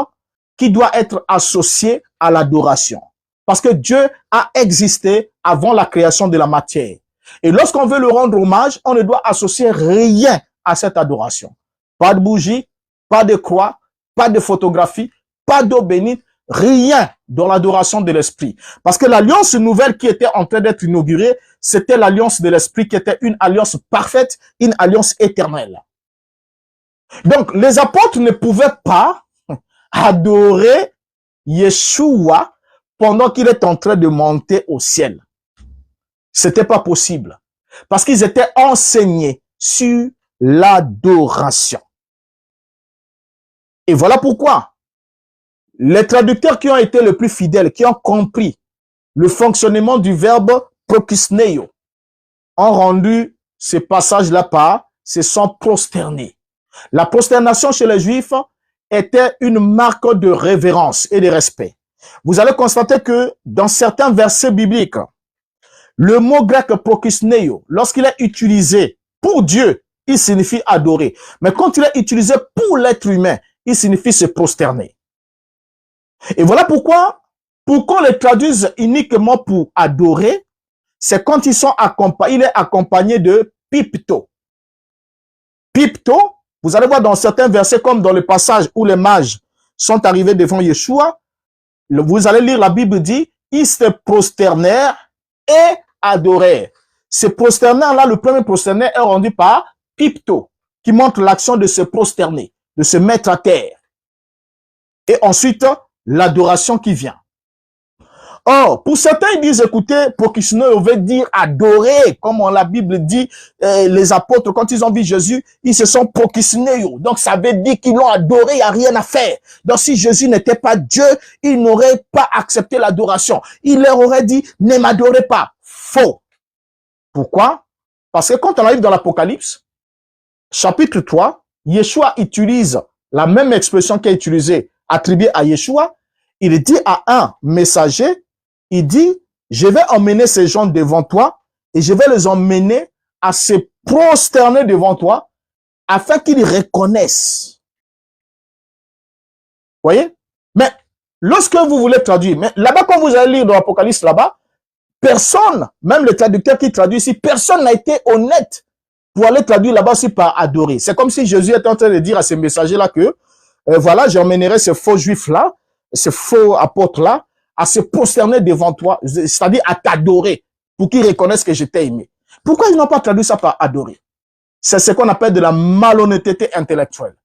qui doit être associé à l'adoration. Parce que Dieu a existé avant la création de la matière. Et lorsqu'on veut le rendre hommage, on ne doit associer rien à cette adoration. Pas de bougie, pas de croix, pas de photographie, pas d'eau bénite, rien dans l'adoration de l'esprit. Parce que l'alliance nouvelle qui était en train d'être inaugurée, c'était l'alliance de l'esprit qui était une alliance parfaite, une alliance éternelle. Donc, les apôtres ne pouvaient pas adorer Yeshua pendant qu'il est en train de monter au ciel. C'était pas possible. Parce qu'ils étaient enseignés sur l'adoration. Et voilà pourquoi les traducteurs qui ont été les plus fidèles, qui ont compris le fonctionnement du verbe prokisneo, ont rendu ce passage-là par se sont prosternés. La prosternation chez les Juifs était une marque de révérence et de respect. Vous allez constater que dans certains versets bibliques, le mot grec prokisneo, lorsqu'il est utilisé pour Dieu, il signifie adorer. Mais quand il est utilisé pour l'être humain, il signifie se prosterner. Et voilà pourquoi qu'on les traduise uniquement pour adorer, c'est quand ils sont accompagnés, il est accompagné de pipto. Pipto, vous allez voir dans certains versets, comme dans le passage où les mages sont arrivés devant Yeshua, vous allez lire la Bible dit, ils se prosternèrent et adorèrent. Ce prosternaire-là, le premier prosternaire est rendu par pipto, qui montre l'action de se prosterner, de se mettre à terre. Et ensuite, l'adoration qui vient. Or, pour certains, ils disent, écoutez, prokisneo veut dire adorer, comme la Bible dit, les apôtres, quand ils ont vu Jésus, ils se sont prokisneo. Donc, ça veut dire qu'ils l'ont adoré, il n'y a rien à faire. Donc, si Jésus n'était pas Dieu, ils n'auraient pas accepté l'adoration. Il leur aurait dit, ne m'adorez pas. Faux. Pourquoi? Parce que quand on arrive dans l'Apocalypse, chapitre 3, Yeshua utilise la même expression qui est utilisée, attribuée à Yeshua. Il dit à un messager, il dit, je vais emmener ces gens devant toi et je vais les emmener à se prosterner devant toi afin qu'ils reconnaissent. Voyez? Mais lorsque vous voulez traduire, mais là-bas, quand vous allez lire dans l'Apocalypse là-bas, personne, même le traducteur qui traduit ici, personne n'a été honnête pour aller traduire là-bas aussi par adorer. C'est comme si Jésus était en train de dire à ces messagers-là que, voilà, j'emmènerai ces faux juifs-là, ces faux apôtres-là, à se prosterner devant toi, c'est-à-dire à t'adorer, pour qu'ils reconnaissent que je t'ai aimé. Pourquoi ils n'ont pas traduit ça par adorer? C'est ce qu'on appelle de la malhonnêteté intellectuelle.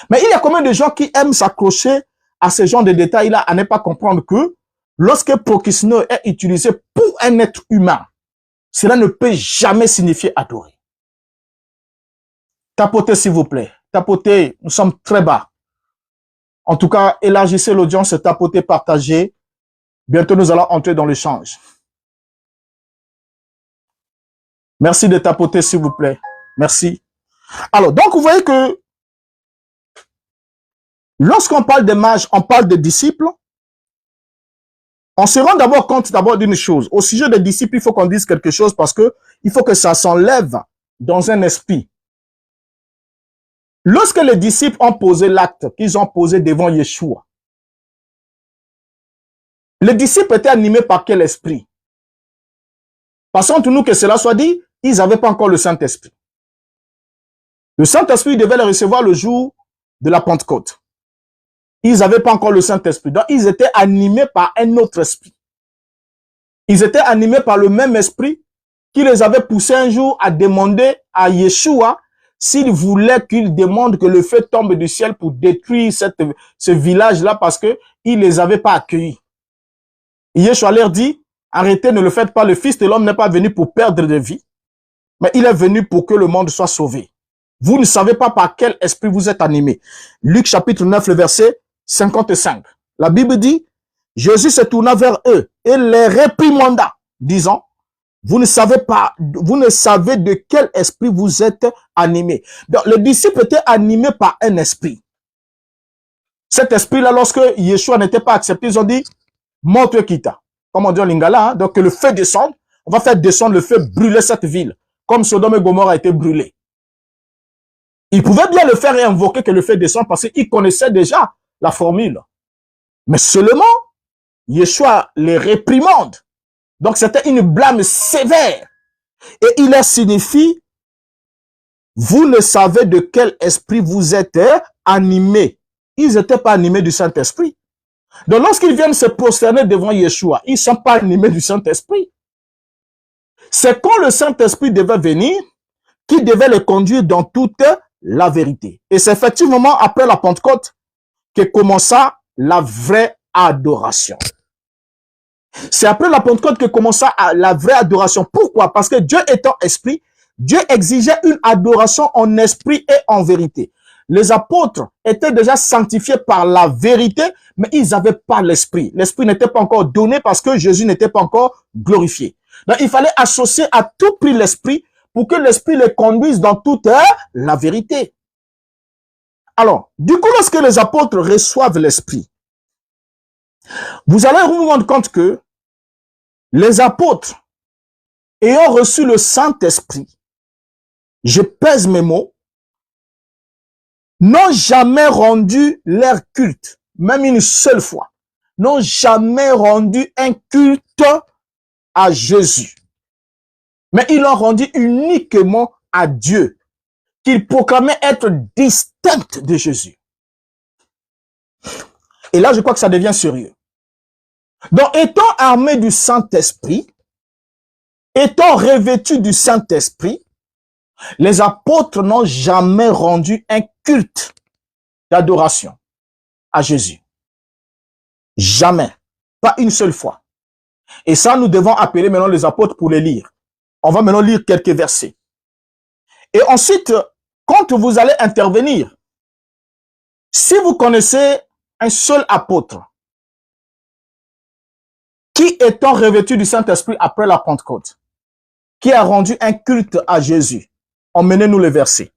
Mais il y a combien de gens qui aiment s'accrocher à ce genre de détails-là, à ne pas comprendre que lorsque prokisneo est utilisé pour un être humain, cela ne peut jamais signifier adorer. Tapotez s'il vous plaît. Tapotez, nous sommes très bas. En tout cas, élargissez l'audience, tapotez, partagez. Bientôt, nous allons entrer dans l'échange. Merci de tapoter, s'il vous plaît. Merci. Alors, donc, vous voyez que lorsqu'on parle des mages, on parle des disciples, On se rend d'abord compte d'une chose. Au sujet des disciples, il faut qu'on dise quelque chose parce que il faut que ça s'enlève dans un esprit. Lorsque les disciples ont posé l'acte qu'ils ont posé devant Yeshua, les disciples étaient animés par quel esprit? Passons-nous que cela soit dit, ils n'avaient pas encore le Saint-Esprit. Le Saint-Esprit devait le recevoir le jour de la Pentecôte. Ils n'avaient pas encore le Saint-Esprit. Donc, ils étaient animés par un autre esprit. Ils étaient animés par le même esprit qui les avait poussés un jour à demander à Yeshua s'il voulait qu'il demande que le feu tombe du ciel pour détruire ce village-là parce qu'il ne les avait pas accueillis. Yeshua leur dit, arrêtez, ne le faites pas, le Fils de l'homme n'est pas venu pour perdre de vie, mais il est venu pour que le monde soit sauvé. Vous ne savez pas par quel esprit vous êtes animés. Luc chapitre 9, le verset 55. La Bible dit, Jésus se tourna vers eux et les réprimanda, disant, vous ne savez de quel esprit vous êtes animés. Donc, les disciples étaient animés par un esprit. Cet esprit-là, lorsque Yeshua n'était pas accepté, ils ont dit, montre Kita. Comme on dit en lingala, hein? Donc que le feu descende, on va faire descendre le feu, brûler cette ville, comme Sodome et Gomorrhe a été brûlé. Ils pouvaient bien le faire et invoquer que le feu descende parce qu'ils connaissaient déjà la formule. Mais seulement, Yeshua les réprimande. Donc c'était une blâme sévère. Et il leur signifie, vous ne savez de quel esprit vous êtes animés. Ils n'étaient pas animés du Saint-Esprit. Donc lorsqu'ils viennent se prosterner devant Yeshua, ils ne sont pas animés du Saint-Esprit. C'est quand le Saint-Esprit devait venir, qui devait les conduire dans toute la vérité. Et c'est effectivement après la Pentecôte que commença la vraie adoration. C'est après la Pentecôte que commença la vraie adoration. Pourquoi? Parce que Dieu étant esprit, Dieu exigeait une adoration en esprit et en vérité. Les apôtres étaient déjà sanctifiés par la vérité, mais ils n'avaient pas l'esprit. L'esprit n'était pas encore donné parce que Jésus n'était pas encore glorifié. Donc, il fallait associer à tout prix l'esprit pour que l'esprit les conduise dans toute la vérité. Alors, du coup, lorsque les apôtres reçoivent l'esprit, vous allez vous rendre compte que les apôtres, ayant reçu le Saint-Esprit, je pèse mes mots, n'ont jamais rendu leur culte, même une seule fois, n'ont jamais rendu un culte à Jésus. Mais ils l'ont rendu uniquement à Dieu, qu'ils proclamaient être distincts de Jésus. Et là, je crois que ça devient sérieux. Donc, étant armés du Saint-Esprit, étant revêtus du Saint-Esprit, les apôtres n'ont jamais rendu un culte d'adoration à Jésus. Jamais. Pas une seule fois. Et ça, nous devons appeler maintenant les apôtres pour les lire. On va maintenant lire quelques versets. Et ensuite, quand vous allez intervenir, si vous connaissez un seul apôtre qui étant revêtu du Saint-Esprit après la Pentecôte, qui a rendu un culte à Jésus, emmenez-nous les versets.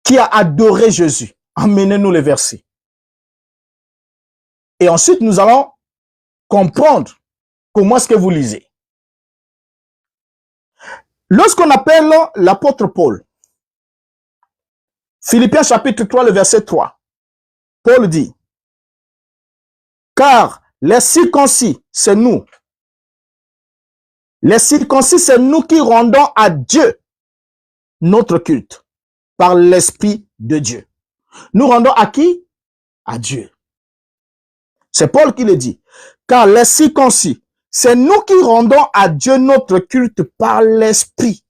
Qui a adoré Jésus, emmenez-nous les versets. Et ensuite, nous allons comprendre comment est-ce que vous lisez. Lorsqu'on appelle l'apôtre Paul, Philippiens chapitre 3, le verset 3, Paul dit, car les circoncis, c'est nous. Les circoncis, c'est nous qui rendons à Dieu notre culte par l'Esprit de Dieu. Nous rendons à qui? À Dieu. C'est Paul qui le dit. Car les circoncis, c'est nous qui rendons à Dieu notre culte par l'Esprit,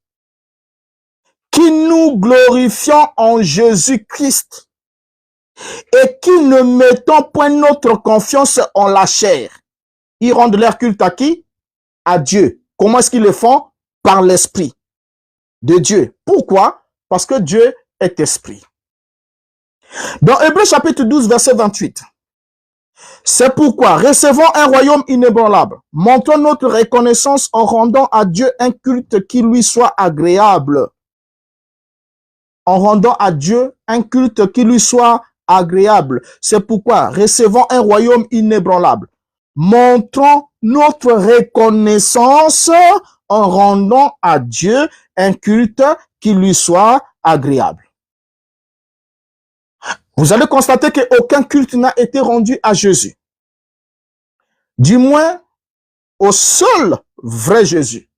qui nous glorifions en Jésus-Christ et qui ne mettons point notre confiance en la chair. Ils rendent leur culte à qui? À Dieu. Comment est-ce qu'ils le font? Par l'Esprit de Dieu. Pourquoi? Parce que Dieu est esprit. Dans Hébreux chapitre 12, verset 28, c'est pourquoi recevons un royaume inébranlable. Montrons notre reconnaissance en rendant à Dieu un culte qui lui soit agréable. En rendant à Dieu un culte qui lui soit agréable. C'est pourquoi recevons un royaume inébranlable. montrons notre reconnaissance en rendant à Dieu un culte qui lui soit agréable. Vous allez constater qu'aucun culte n'a été rendu à Jésus. Du moins, au seul vrai Jésus.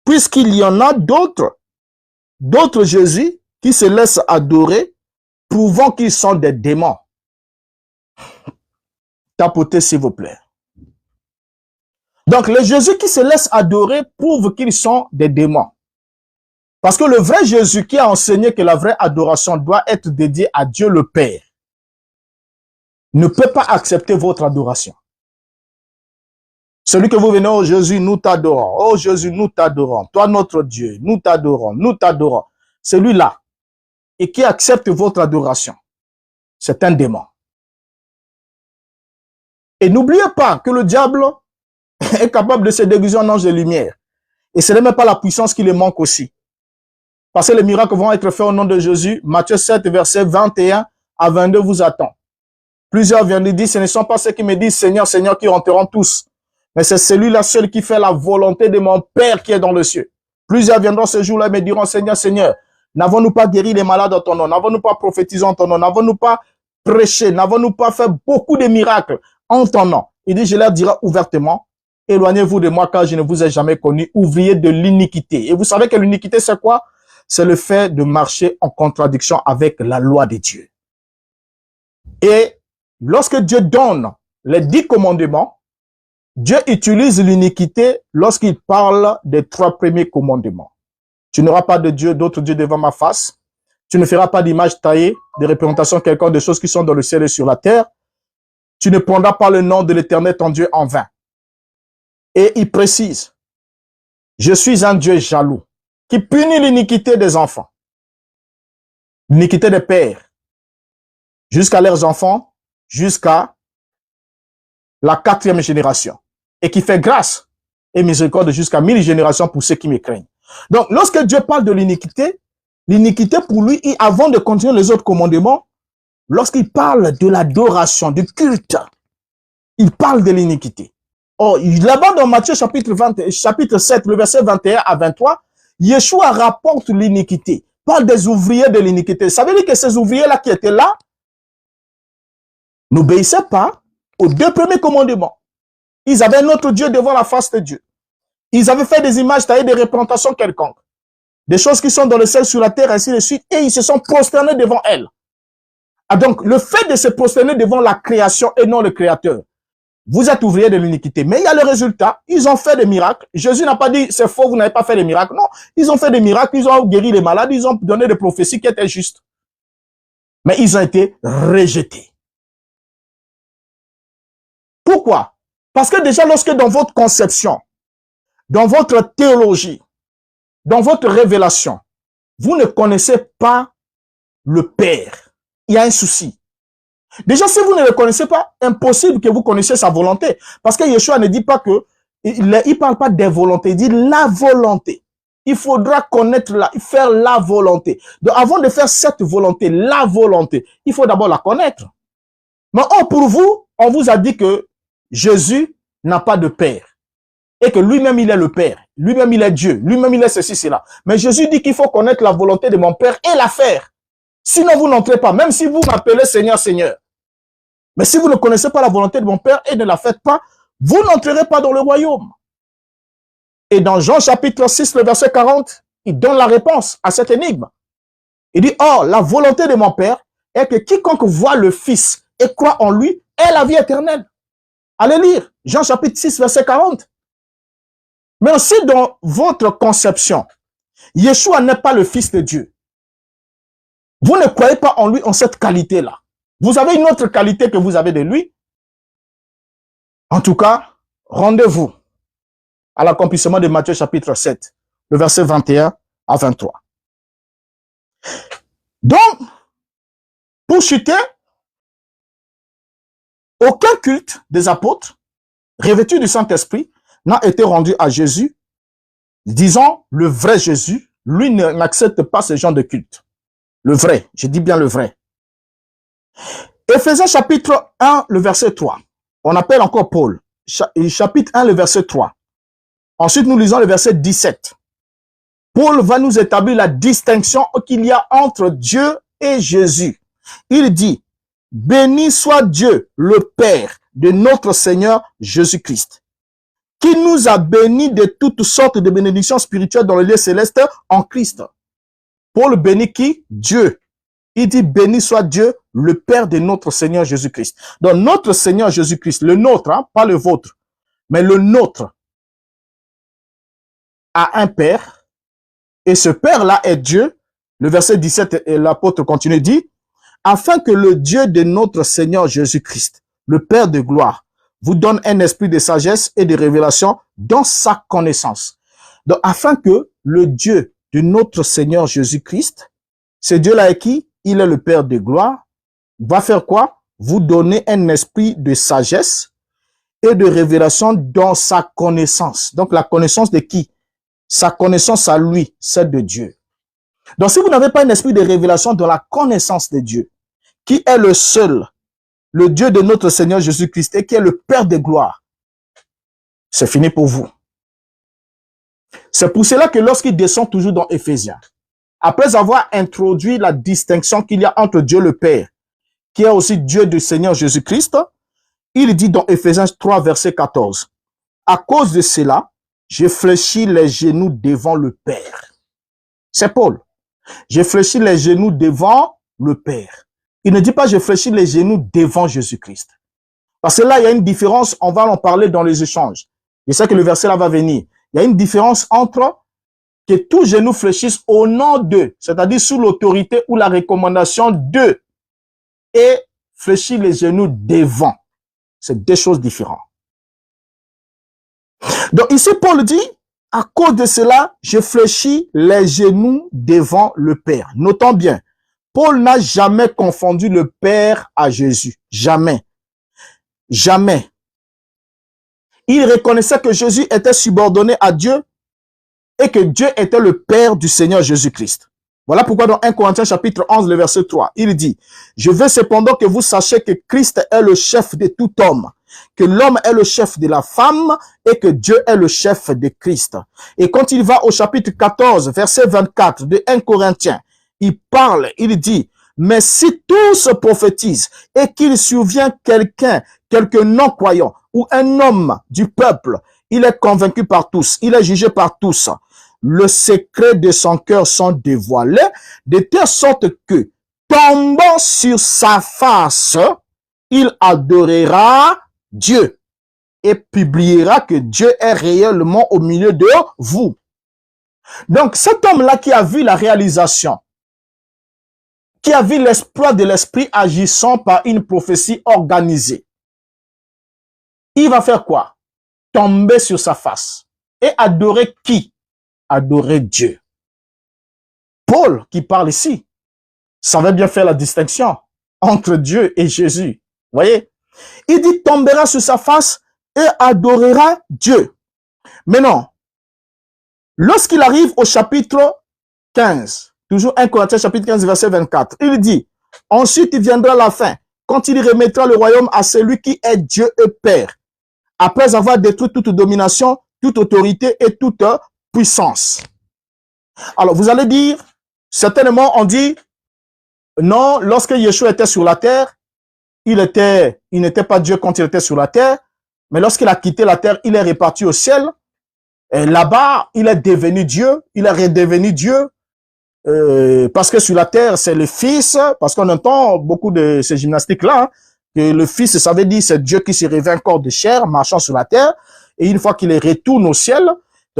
Puisqu'il y en a d'autres Jésus qui se laissent adorer, prouvant qu'ils sont des démons. Tapotez, s'il vous plaît. Donc, les Jésus qui se laissent adorer prouvent qu'ils sont des démons. Parce que le vrai Jésus qui a enseigné que la vraie adoration doit être dédiée à Dieu le Père ne peut pas accepter votre adoration. Celui que vous venez, oh Jésus, nous t'adorons. Oh Jésus, nous t'adorons. Toi, notre Dieu, nous t'adorons, nous t'adorons. Celui-là, et qui accepte votre adoration, c'est un démon. Et n'oubliez pas que le diable est capable de se déguiser en ange de lumière. Et ce n'est même pas la puissance qui lui manque aussi. Parce que les miracles vont être faits au nom de Jésus. Matthieu 7, verset 21 à 22 vous attend. Plusieurs viennent lui dire, ce ne sont pas ceux qui me disent Seigneur, Seigneur qui rentreront tous. Mais c'est celui-là seul qui fait la volonté de mon Père qui est dans le ciel. Plusieurs viendront ce jour-là et me diront, Seigneur, Seigneur, n'avons-nous pas guéri les malades en ton nom? N'avons-nous pas prophétisé en ton nom? N'avons-nous pas prêché? N'avons-nous pas fait beaucoup de miracles en ton nom? Il dit, je leur dirai ouvertement, éloignez-vous de moi car je ne vous ai jamais connu, ouvrier de l'iniquité. Et vous savez que l'iniquité, c'est quoi? C'est le fait de marcher en contradiction avec la loi de Dieu. Et lorsque Dieu donne les 10 commandements, Dieu utilise l'iniquité lorsqu'il parle des 3 premiers commandements. Tu n'auras pas de Dieu, d'autres dieux devant ma face. Tu ne feras pas d'image taillée, de représentation quelconque des choses qui sont dans le ciel et sur la terre. Tu ne prendras pas le nom de l'Éternel ton Dieu en vain. Et il précise, je suis un Dieu jaloux, qui punit l'iniquité des enfants, l'iniquité des pères, jusqu'à leurs enfants, jusqu'à la 4e génération, et qui fait grâce et miséricorde jusqu'à 1000 générations pour ceux qui me craignent. Donc, lorsque Dieu parle de l'iniquité pour lui, avant de continuer les autres commandements, lorsqu'il parle de l'adoration, du culte, il parle de l'iniquité. Or, là-bas dans Matthieu chapitre 7, le verset 21 à 23, Yeshua rapporte l'iniquité, parle des ouvriers de l'iniquité. Ça veut dire que ces ouvriers-là qui étaient là n'obéissaient pas aux 2 premiers commandements. Ils avaient un autre Dieu devant la face de Dieu. Ils avaient fait des images taillées, des représentations quelconques. Des choses qui sont dans le ciel, sur la terre, ainsi de suite. Et ils se sont prosternés devant elles. Ah donc, le fait de se prosterner devant la création et non le créateur, vous êtes ouvriers de l'iniquité. Mais il y a le résultat. Ils ont fait des miracles. Jésus n'a pas dit, c'est faux, vous n'avez pas fait des miracles. Non, ils ont fait des miracles. Ils ont guéri les malades. Ils ont donné des prophéties qui étaient justes. Mais ils ont été rejetés. Pourquoi? Parce que déjà, lorsque dans votre conception, dans votre théologie, dans votre révélation, vous ne connaissez pas le Père, il y a un souci. Déjà, si vous ne le connaissez pas, impossible que vous connaissiez sa volonté. Parce que Yeshua ne dit pas que, il parle pas des volontés, il dit la volonté. Il faudra connaître, faire la volonté. Donc, avant de faire cette volonté, la volonté, il faut d'abord la connaître. Mais pour vous, on vous a dit que Jésus n'a pas de Père. Et que lui-même, il est le Père. Lui-même, il est Dieu. Lui-même, il est ceci, cela. Mais Jésus dit qu'il faut connaître la volonté de mon Père et la faire. Sinon, vous n'entrez pas. Même si vous m'appelez Seigneur, Seigneur. Mais si vous ne connaissez pas la volonté de mon Père et ne la faites pas, vous n'entrerez pas dans le royaume. Et dans Jean chapitre 6, le verset 40, il donne la réponse à cette énigme. Il dit, or, la volonté de mon Père est que quiconque voit le Fils et croit en lui ait la vie éternelle. Allez lire Jean chapitre 6, verset 40. Mais aussi dans votre conception, Yeshua n'est pas le Fils de Dieu. Vous ne croyez pas en lui en cette qualité-là. Vous avez une autre qualité que vous avez de lui. En tout cas, rendez-vous à l'accomplissement de Matthieu chapitre 7, le verset 21 à 23. Donc, pour chuter, aucun culte des apôtres revêtus du Saint-Esprit n'a été rendu à Jésus. Disons, le vrai Jésus, lui n'accepte pas ce genre de culte. Le vrai, je dis bien le vrai. Éphésiens chapitre 1, le verset 3. On appelle encore Paul. chapitre 1, le verset 3. Ensuite, nous lisons le verset 17. Paul va nous établir la distinction qu'il y a entre Dieu et Jésus. Il dit, béni soit Dieu, le Père de notre Seigneur Jésus-Christ, qui nous a bénis de toutes sortes de bénédictions spirituelles dans le lieu céleste en Christ. Paul bénit qui? Dieu. Il dit, béni soit Dieu, le Père de notre Seigneur Jésus-Christ. Donc, notre Seigneur Jésus-Christ, le nôtre, hein, pas le vôtre, mais le nôtre, a un Père, et ce Père-là est Dieu. Le verset 17, l'apôtre continue, dit, afin que le Dieu de notre Seigneur Jésus-Christ, le Père de gloire, vous donne un esprit de sagesse et de révélation dans sa connaissance. Donc, afin que le Dieu de notre Seigneur Jésus-Christ, ce Dieu-là est qui? Il est le Père de gloire. Va faire quoi? Vous donner un esprit de sagesse et de révélation dans sa connaissance. Donc, la connaissance de qui? Sa connaissance à lui, celle de Dieu. Donc, si vous n'avez pas un esprit de révélation dans la connaissance de Dieu, qui est le seul, le Dieu de notre Seigneur Jésus-Christ et qui est le Père de gloire, c'est fini pour vous. C'est pour cela que lorsqu'il descend toujours dans Éphésiens, après avoir introduit la distinction qu'il y a entre Dieu le Père, qui est aussi Dieu du Seigneur Jésus-Christ, il dit dans Éphésiens 3, verset 14, à cause de cela, je fléchis les genoux devant le Père. C'est Paul. Je fléchis les genoux devant le Père. Il ne dit pas je fléchis les genoux devant Jésus-Christ. Parce que là, il y a une différence, on va en parler dans les échanges. Je sais que le verset là va venir. Il y a une différence entre que tous genoux fléchissent au nom d'eux, c'est-à-dire sous l'autorité ou la recommandation d'eux, et fléchir les genoux devant. C'est deux choses différentes. Donc ici, Paul dit, à cause de cela, je fléchis les genoux devant le Père. Notons bien, Paul n'a jamais confondu le Père à Jésus. Jamais. Jamais. Il reconnaissait que Jésus était subordonné à Dieu et que Dieu était le Père du Seigneur Jésus-Christ. Voilà pourquoi dans 1 Corinthiens chapitre 11, le verset 3, il dit, je veux cependant que vous sachiez que Christ est le chef de tout homme, que l'homme est le chef de la femme et que Dieu est le chef de Christ. Et quand il va au chapitre 14, verset 24 de 1 Corinthiens, il parle, il dit, mais si tous prophétisent et qu'il survient quelque non-croyant ou un homme du peuple, il est convaincu par tous, il est jugé par tous. Le secret de son cœur sont dévoilés, de telle sorte que, tombant sur sa face, il adorera Dieu et publiera que Dieu est réellement au milieu de vous. Donc, cet homme-là qui a vu la réalisation, qui a vu l'exploit de l'esprit agissant par une prophétie organisée, il va faire quoi? Tomber sur sa face et adorer qui? Adorer Dieu. Paul, qui parle ici, savait bien faire la distinction entre Dieu et Jésus. Voyez? Il dit tombera sur sa face et adorera Dieu. Mais non. Lorsqu'il arrive au chapitre 15, toujours 1 Corinthiens chapitre 15, verset 24, il dit, ensuite il viendra la fin, quand il remettra le royaume à celui qui est Dieu et Père, après avoir détruit toute domination, toute autorité et toute puissance. Alors, vous allez dire, certainement, on dit, non, lorsque Yeshua était sur la terre, il n'était pas Dieu quand il était sur la terre, mais lorsqu'il a quitté la terre, il est reparti au ciel. Et là-bas, il est devenu Dieu, il est redevenu Dieu, parce que sur la terre, c'est le Fils, parce qu'on entend beaucoup de ces gymnastiques-là, hein, que le Fils, ça veut dire c'est Dieu qui se revêt un corps de chair, marchant sur la terre, et une fois qu'il retourne au ciel,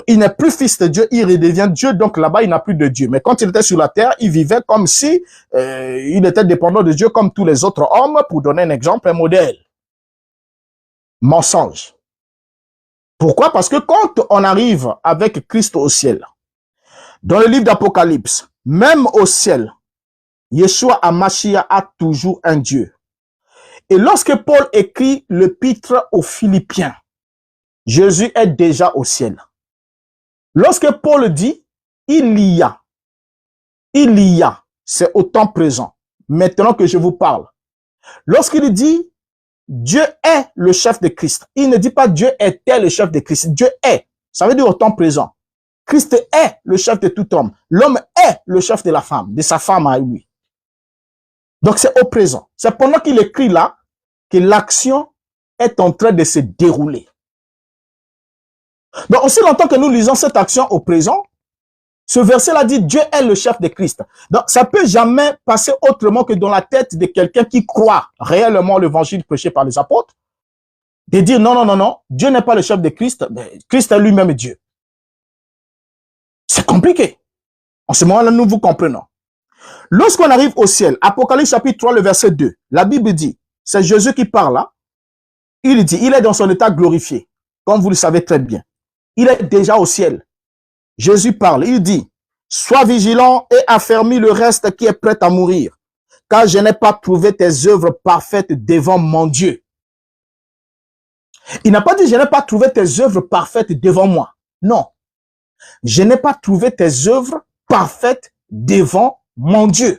il n'est plus fils de Dieu, il redevient Dieu, donc là-bas, il n'a plus de Dieu. Mais quand il était sur la terre, il vivait comme si il était dépendant de Dieu comme tous les autres hommes, pour donner un exemple, un modèle. Mensonge. Pourquoi? Parce que quand on arrive avec Christ au ciel, dans le livre d'Apocalypse, même au ciel, Yeshua HaMashiach a toujours un Dieu. Et lorsque Paul écrit l'épître aux Philippiens, Jésus est déjà au ciel. Lorsque Paul dit, il y a, c'est au temps présent, maintenant que je vous parle. Lorsqu'il dit, Dieu est le chef de Christ. Il ne dit pas Dieu était le chef de Christ. Dieu est. Ça veut dire au temps présent. Christ est le chef de tout homme. L'homme est le chef de la femme, de sa femme à lui. Donc c'est au présent. C'est pendant qu'il écrit là que l'action est en train de se dérouler. Donc aussi longtemps que nous lisons cette action au présent, ce verset-là dit Dieu est le chef de Christ. Donc ça peut jamais passer autrement que dans la tête de quelqu'un qui croit réellement l'évangile prêché par les apôtres, de dire non, non, non, non, Dieu n'est pas le chef de Christ, mais Christ est lui-même Dieu. C'est compliqué. En ce moment-là, nous vous comprenons. Lorsqu'on arrive au ciel, Apocalypse chapitre 3, le verset 2, la Bible dit, c'est Jésus qui parle là, il dit, il est dans son état glorifié, comme vous le savez très bien. Il est déjà au ciel. Jésus parle, il dit, sois vigilant et affermis le reste qui est prêt à mourir, car je n'ai pas trouvé tes œuvres parfaites devant mon Dieu. Il n'a pas dit, je n'ai pas trouvé tes œuvres parfaites devant moi. Non. Je n'ai pas trouvé tes œuvres parfaites devant mon Dieu.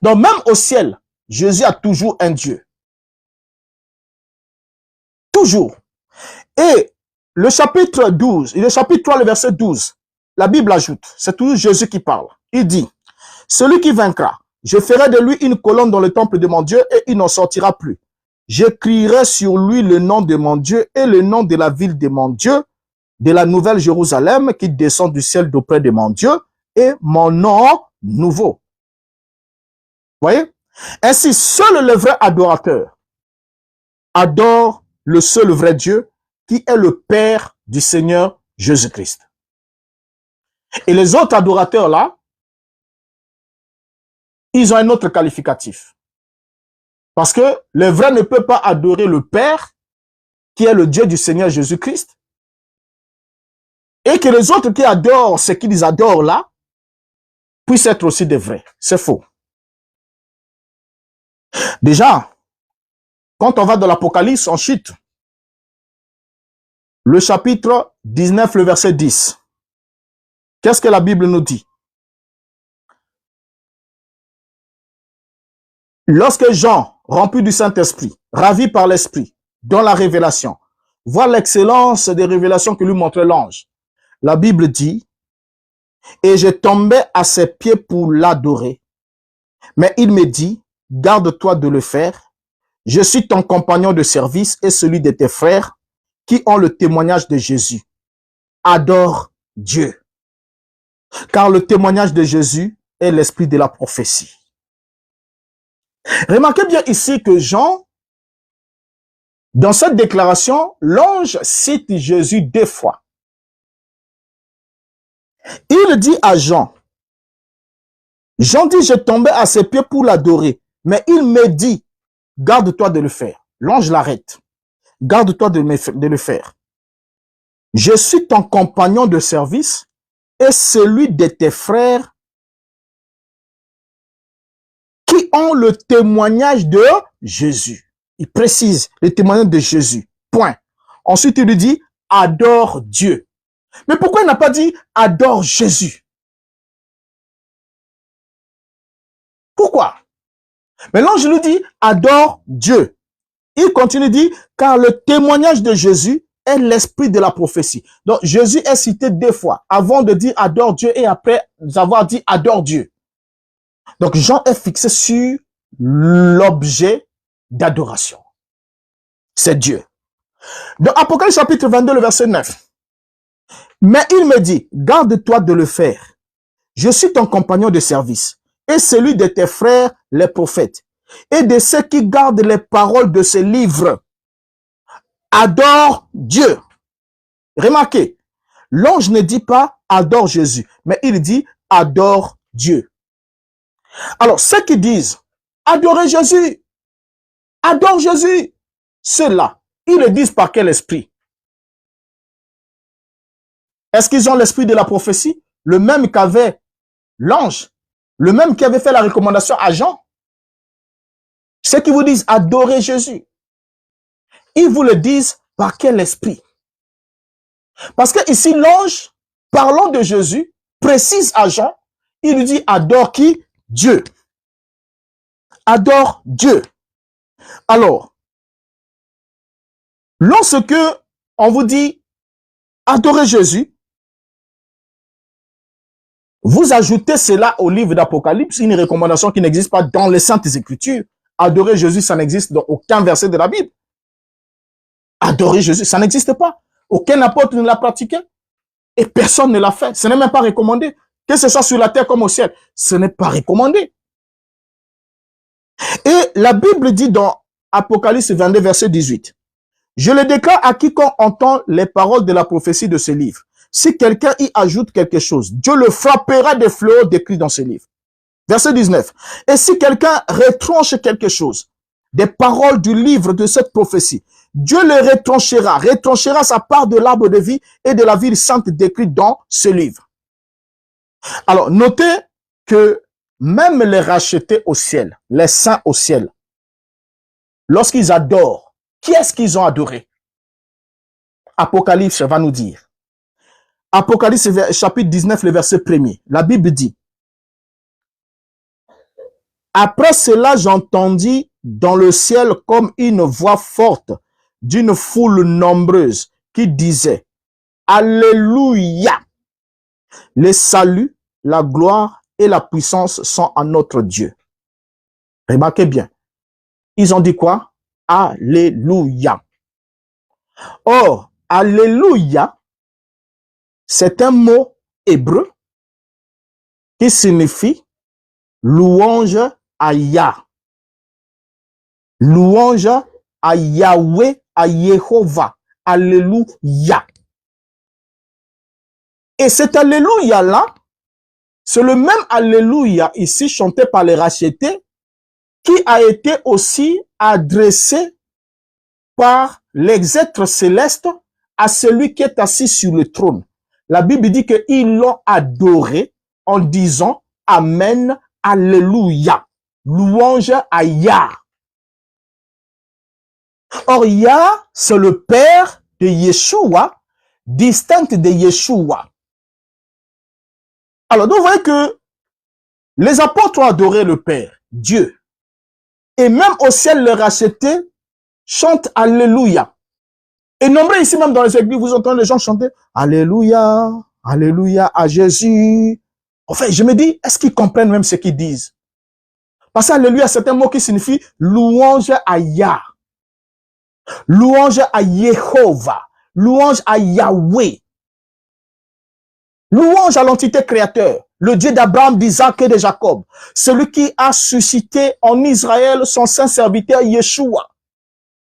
Donc même au ciel, Jésus a toujours un Dieu. Toujours. Et le chapitre 12, le chapitre 3, le verset 12, la Bible ajoute, c'est toujours Jésus qui parle. Il dit, celui qui vaincra, je ferai de lui une colonne dans le temple de mon Dieu et il n'en sortira plus. J'écrirai sur lui le nom de mon Dieu et le nom de la ville de mon Dieu, de la nouvelle Jérusalem qui descend du ciel d'auprès de mon Dieu et mon nom nouveau. Voyez? Ainsi, seul le vrai adorateur adore le seul vrai Dieu qui est le Père du Seigneur Jésus-Christ. Et les autres adorateurs là, ils ont un autre qualificatif. Parce que le vrai ne peut pas adorer le Père qui est le Dieu du Seigneur Jésus-Christ. Et que les autres qui adorent ce qu'ils adorent là, puissent être aussi des vrais. C'est faux. Déjà, quand on va dans l'Apocalypse, on chute. Le chapitre 19, le verset 10. Qu'est-ce que la Bible nous dit? Lorsque Jean, rempli du Saint-Esprit, ravi par l'Esprit, dans la révélation, voit l'excellence des révélations que lui montrait l'ange, la Bible dit, et je tombais à ses pieds pour l'adorer. Mais il me dit, garde-toi de le faire. Je suis ton compagnon de service et celui de tes frères qui ont le témoignage de Jésus. Adore Dieu. Car le témoignage de Jésus est l'esprit de la prophétie. Remarquez bien ici que Jean, dans cette déclaration, l'ange cite Jésus 2 fois. Il dit à Jean, Jean dit, je tombais à ses pieds pour l'adorer, mais il me dit, garde-toi de le faire. L'ange l'arrête. Garde-toi de le faire. Je suis ton compagnon de service et celui de tes frères qui ont le témoignage de Jésus. Il précise le témoignage de Jésus. Point. Ensuite, il lui dit, adore Dieu. Mais pourquoi il n'a pas dit, adore Jésus? Pourquoi? Mais l'ange lui dit, adore Dieu. Il continue, dit, car le témoignage de Jésus est l'esprit de la prophétie. Donc, Jésus est cité 2 fois, avant de dire adore Dieu et après avoir dit adore Dieu. Donc, Jean est fixé sur l'objet d'adoration. C'est Dieu. Dans Apocalypse chapitre 22, le verset 9. Mais il me dit, garde-toi de le faire. Je suis ton compagnon de service et celui de tes frères, les prophètes, et de ceux qui gardent les paroles de ce livre. Adore Dieu. Remarquez, l'ange ne dit pas adore Jésus, mais il dit adore Dieu. Alors, ceux qui disent adorez Jésus, adore Jésus, ceux-là, ils le disent par quel esprit? Est-ce qu'ils ont l'esprit de la prophétie? Le même qu'avait l'ange, le même qui avait fait la recommandation à Jean. Ceux qui vous disent adorez Jésus, ils vous le disent par quel esprit? Parce que ici, l'ange, parlant de Jésus, précise à Jean, il lui dit adore qui? Dieu. Adore Dieu. Alors, Lorsque on vous dit adorez Jésus, vous ajoutez cela au livre d'Apocalypse, une recommandation qui n'existe pas dans les Saintes Écritures. Adorer Jésus, ça n'existe dans aucun verset de la Bible. Adorer Jésus, ça n'existe pas. Aucun apôtre ne l'a pratiqué et personne ne l'a fait. Ce n'est même pas recommandé. Que ce soit sur la terre comme au ciel, ce n'est pas recommandé. Et la Bible dit dans Apocalypse 22, verset 18, « Je le déclare à quiconque entend les paroles de la prophétie de ce livre. Si quelqu'un y ajoute quelque chose, Dieu le frappera des fléaux décrits dans ce livre. » Verset 19. « Et si quelqu'un retranche quelque chose, des paroles du livre de cette prophétie, Dieu le retranchera sa part de l'arbre de vie et de la ville sainte décrite dans ce livre. » Alors, notez que même les rachetés au ciel, les saints au ciel, lorsqu'ils adorent, qui est-ce qu'ils ont adoré? Apocalypse va nous dire. Apocalypse chapitre 19, le verset 1er. La Bible dit, « Après cela, j'entendis dans le ciel comme une voix forte d'une foule nombreuse qui disait, Alléluia! Le salut, la gloire et la puissance sont à notre Dieu. » Remarquez bien. Ils ont dit quoi? Alléluia. Or, Alléluia, c'est un mot hébreu qui signifie louange à Yah. Louange à Yahweh, à Jéhovah. Alléluia. Et cet Alléluia-là, c'est le même Alléluia ici chanté par les rachetés qui a été aussi adressé par les êtres célestes à celui qui est assis sur le trône. La Bible dit qu'ils l'ont adoré en disant Amen, Alléluia. Louange à Yah. Or, Yah, c'est le père de Yeshua, distinct de Yeshua. Alors, donc, vous voyez que les apôtres ont adoré le Père, Dieu. Et même au ciel, les rachetés chantent Alléluia. Et nombreux ici, même dans les églises, vous entendez les gens chanter Alléluia, Alléluia à Jésus. Enfin, je me dis, est-ce qu'ils comprennent même ce qu'ils disent? Parce que Alléluia, c'est un mot qui signifie louange à Yah. Louange à Jéhovah. Louange à Yahweh. Louange à l'entité créateur, le Dieu d'Abraham, d'Isaac et de Jacob, celui qui a suscité en Israël son saint serviteur Yeshua,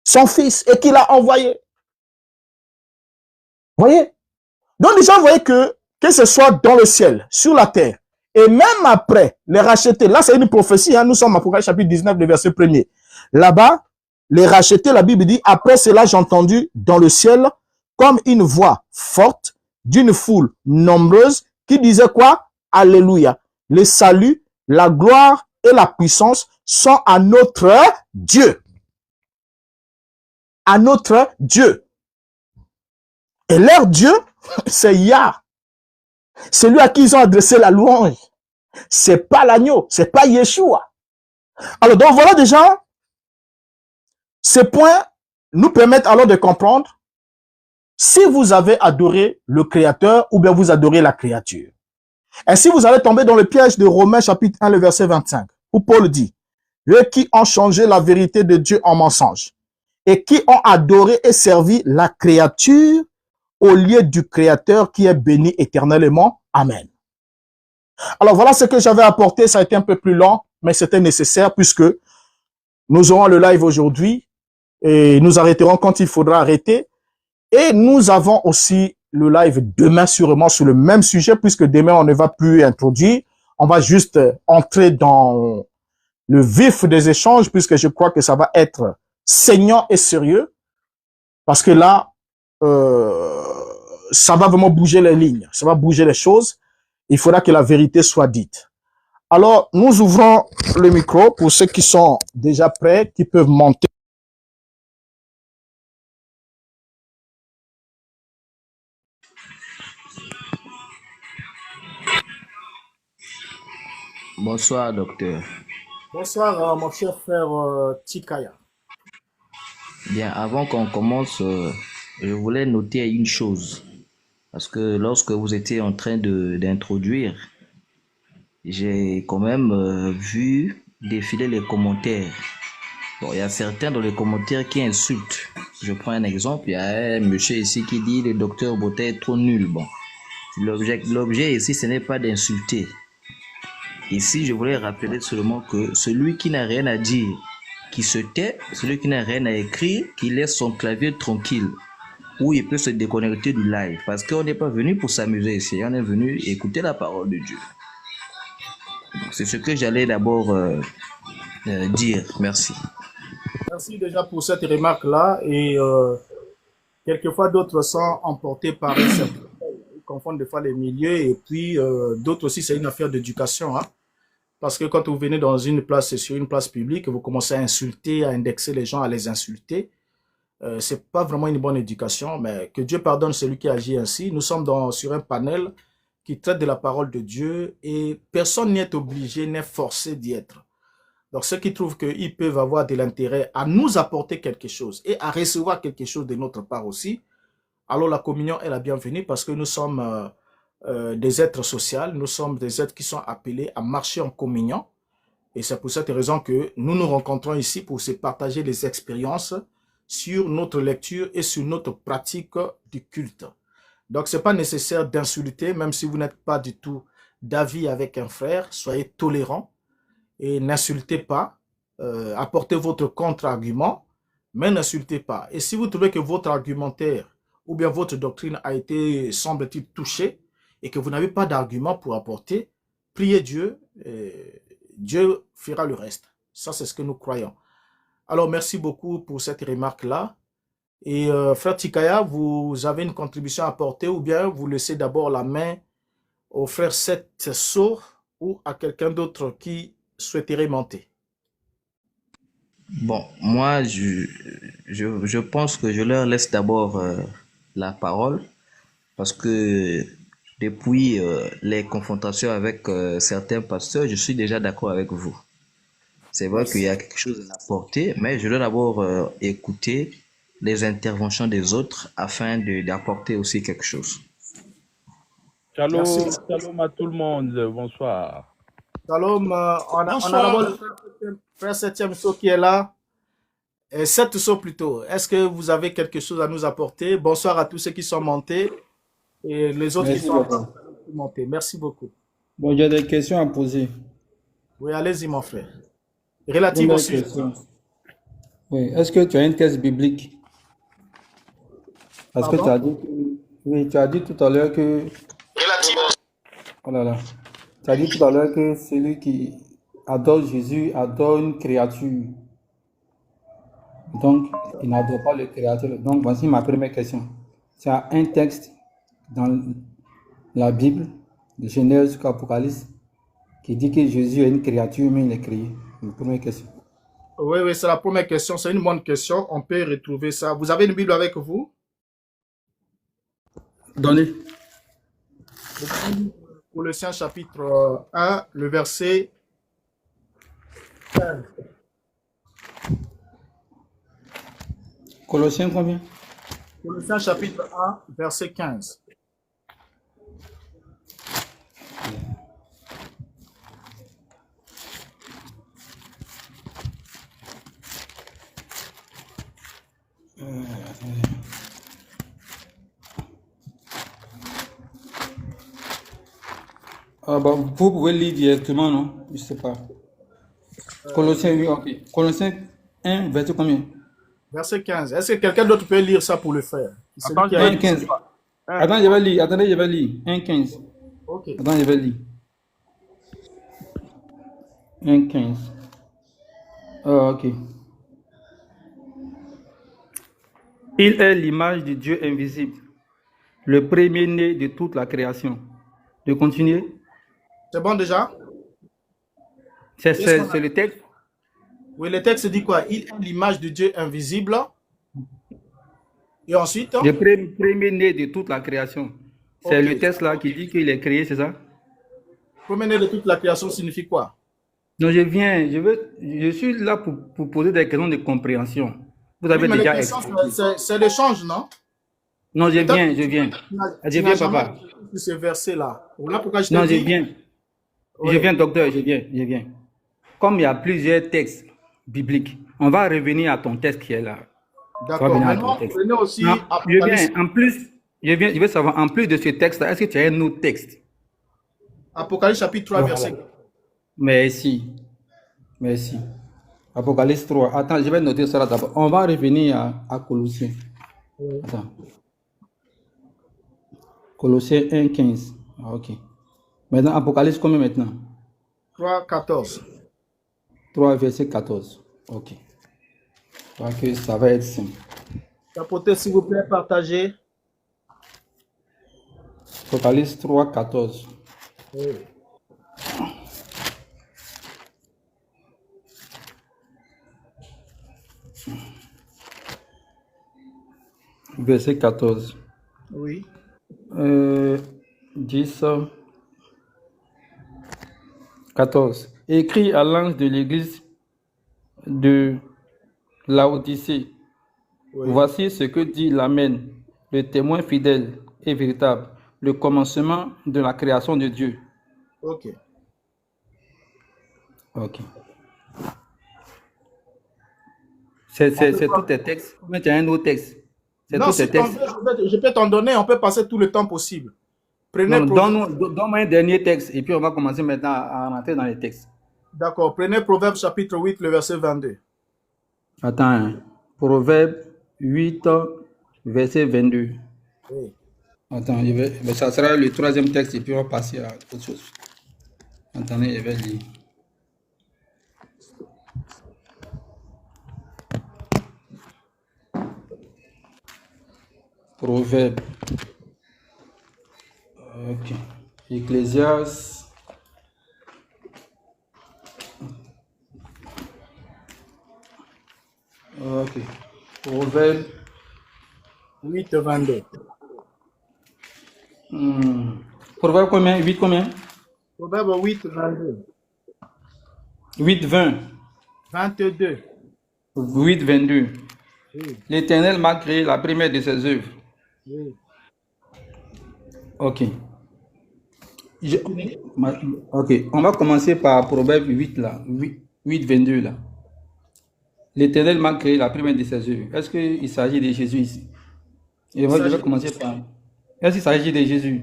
son fils, et qui l'a envoyé. Voyez? Donc déjà, vous voyez que ce soit dans le ciel, sur la terre, et même après les racheter, là c'est une prophétie, hein, nous sommes à Apocalypse chapitre 19, le verset 1er. Là-bas, les racheter, la Bible dit, après cela j'ai entendu dans le ciel comme une voix forte d'une foule nombreuse qui disait quoi? Alléluia. Le salut, la gloire et la puissance sont à notre Dieu. À notre Dieu. Et leur Dieu, c'est Yah. C'est lui à qui ils ont adressé la louange. C'est pas l'agneau, c'est pas Yeshua. Alors donc voilà déjà, ces points nous permettent alors de comprendre si vous avez adoré le Créateur ou bien vous adorez la créature. Et si vous allez tomber dans le piège de Romains chapitre 1, le verset 25, où Paul dit, eux qui ont changé la vérité de Dieu en mensonge et qui ont adoré et servi la créature au lieu du Créateur qui est béni éternellement. Amen. Alors voilà ce que j'avais apporté, ça a été un peu plus long, mais c'était nécessaire puisque nous aurons le live aujourd'hui et nous arrêterons quand il faudra arrêter. Et nous avons aussi le live demain sûrement sur le même sujet puisque demain on ne va plus introduire. On va juste entrer dans le vif des échanges puisque je crois que ça va être saignant et sérieux parce que là, ça va vraiment bouger les lignes, ça va bouger les choses. Il faudra que la vérité soit dite. Alors, nous ouvrons le micro pour ceux qui sont déjà prêts, qui peuvent monter. Bonsoir, docteur. Bonsoir, mon cher frère Tikaya. Bien, avant qu'on commence, je voulais noter une chose. Parce que lorsque vous étiez en train d'introduire, j'ai quand même vu défiler les commentaires. Bon, il y a certains dans les commentaires qui insultent. Je prends un exemple, il y a un monsieur ici qui dit le docteur Bottet est trop nul. Bon, l'objet ici, ce n'est pas d'insulter. Ici, je voulais rappeler seulement que celui qui n'a rien à dire, qui se tait, celui qui n'a rien à écrire, qui laisse son clavier tranquille, où il peut se déconnecter du live. Parce qu'on n'est pas venu pour s'amuser ici, on est venu écouter la parole de Dieu. C'est ce que j'allais d'abord dire. Merci. Merci déjà pour cette remarque-là. Et quelquefois, d'autres sont emportés par un certain... Ils confondent des fois les milieux. Et puis, d'autres aussi, c'est une affaire d'éducation. Hein. Parce que quand vous venez dans une place, sur une place publique, vous commencez à insulter, à indexer les gens, à les insulter. C'est pas vraiment une bonne éducation, mais que Dieu pardonne celui qui agit ainsi. Nous sommes sur un panel qui traite de la parole de Dieu et personne n'est obligé, n'est forcé d'y être. Donc, ceux qui trouvent qu'ils peuvent avoir de l'intérêt à nous apporter quelque chose et à recevoir quelque chose de notre part aussi, alors la communion est la bienvenue parce que nous sommes des êtres sociaux, nous sommes des êtres qui sont appelés à marcher en communion. Et c'est pour cette raison que nous nous rencontrons ici pour se partager les expériences sur notre lecture et sur notre pratique du culte. Donc, ce n'est pas nécessaire d'insulter, même si vous n'êtes pas du tout d'avis avec un frère, soyez tolérants et n'insultez pas, apportez votre contre-argument, mais n'insultez pas. Et si vous trouvez que votre argumentaire ou bien votre doctrine a été, semble-t-il, touchée et que vous n'avez pas d'argument pour apporter, priez Dieu, Dieu fera le reste. Ça, c'est ce que nous croyons. Alors, merci beaucoup pour cette remarque-là. Et frère Tikaya, vous avez une contribution à apporter ou bien vous laissez d'abord la main au frère Seth So ou à quelqu'un d'autre qui souhaiterait monter. Bon, moi, je pense que je leur laisse d'abord la parole parce que depuis les confrontations avec certains pasteurs, je suis déjà d'accord avec vous. C'est vrai qu'il y Merci. a quelque chose à apporter, mais je dois d'abord écouter les interventions des autres afin d'apporter aussi quelque chose. Merci. Shalom, shalom à tout le monde. Bonsoir. Shalom, on a d'abord le frère Septième So qui est là. Sept So plutôt. Est-ce que vous avez quelque chose à nous apporter? Bonsoir à tous ceux qui sont montés et les autres qui Merci, sont papa. montés. Merci beaucoup. Bon, j'ai des questions à poser. Oui, allez-y, mon frère. Relative au Première sujet. question. Oui, est-ce que tu as une thèse biblique? Parce que tu as Pardon? dit oui, tu as dit tout à l'heure que, oh là là, tu as dit tout à l'heure que celui qui adore Jésus adore une créature. Donc, il n'adore pas le créateur. Donc, voici ma première question. Tu as un texte dans la Bible, de Genèse jusqu'à Apocalypse, qui dit que Jésus est une créature, mais il est créé. Ma première question. Oui, oui, c'est la première question. C'est une bonne question. On peut retrouver ça. Vous avez une Bible avec vous? Donnez. Colossiens chapitre 1, le verset 15. Colossiens combien? Colossiens chapitre 1, verset 15. Ah bah, vous pouvez lire directement, non? Je sais pas. Colossiens, oui, ok. Colossiens 1, verset combien? Verset 15. Est-ce que quelqu'un d'autre peut lire ça pour le faire? Celui Attends, qui je a vais 1, une... lire. 15. Hein? Attends, je vais lire. Attendez, je vais lire. 1, 15. Ok. Attends, je vais lire. 1, 15. Ah, ok. Il est l'image de Dieu invisible, le premier-né de toute la création. De continuer? C'est bon déjà? C'est Qu'est-ce qu'on a? le texte? Oui, le texte dit quoi? Il est l'image de Dieu invisible. Et ensuite, Le premier-né de toute la création. C'est le ok. texte là qui dit qu'il est créé, c'est ça? Premier-né de toute la création signifie quoi? Donc je suis là pour poser des questions de compréhension. Vous avez Oui, mais les déjà questions, expliqué. c'est l'échange, non? Non, je Peut-être viens, que je viens. Je tu n'as viens, jamais papa. vu ce verset-là. Voilà pourquoi je t'ai Non, je dit. viens. Je Oui, viens, docteur, je viens, je viens. Comme il y a plusieurs textes bibliques, on va revenir à ton texte qui est là. On va d'accord. revenir à ton Maintenant, texte. prenez aussi Non, je Apocalypse, viens, en plus, je veux savoir, en plus de ce texte-là, est-ce que tu as un autre texte? Apocalypse chapitre 3, Voilà. verset 4. Merci, merci. Apocalypse 3. Attends, je vais noter ça là d'abord. On va revenir à Colossiens. Attends. Colossiens 1, 15. Ah, ok. Maintenant, Apocalypse combien maintenant? 3, 14. 3, verset 14. Ok. Je crois que ça va être simple. Capoté, s'il vous plaît, partagez. Apocalypse 3, 14. Oui. Verset 14. Oui. 10, 14. Écrit à l'ange de l'église de Laodicée. Oui. Voici ce que dit l'Amen, le témoin fidèle et véritable, le commencement de la création de Dieu. Ok. Ok. C'est tous tes textes. Ou bien tu as un autre texte? C'est Non, tous si tes tu textes. veux, je peux t'en donner, on peut passer tout le temps possible. Prenez Non, Proverbe. donne-moi un dernier texte et puis on va commencer maintenant à rentrer dans les textes. D'accord, prenez Proverbe chapitre 8, le verset 22. Attends, hein. Proverbe 8, verset 22. Oui. Attends, mais ça sera le troisième texte et puis on va passer à autre chose. Attendez, je vais lire. Proverbe. Ok. Ecclésiaste. Ok. Proverbe. 8, 22. Proverbe combien? 8 combien? Proverbe 8, 22. 8, 20. 22. 8, 22. Oui. L'Éternel m'a créé la première de ses œuvres. Oui. Ok. Ok. On va commencer par Proverbe 8 là. 8, 22 là. L'Éternel m'a créé la première de ses œuvres. Est-ce qu'il s'agit de Jésus ici? Et moi, je vais commencer par. Est-ce qu'il s'agit de Jésus?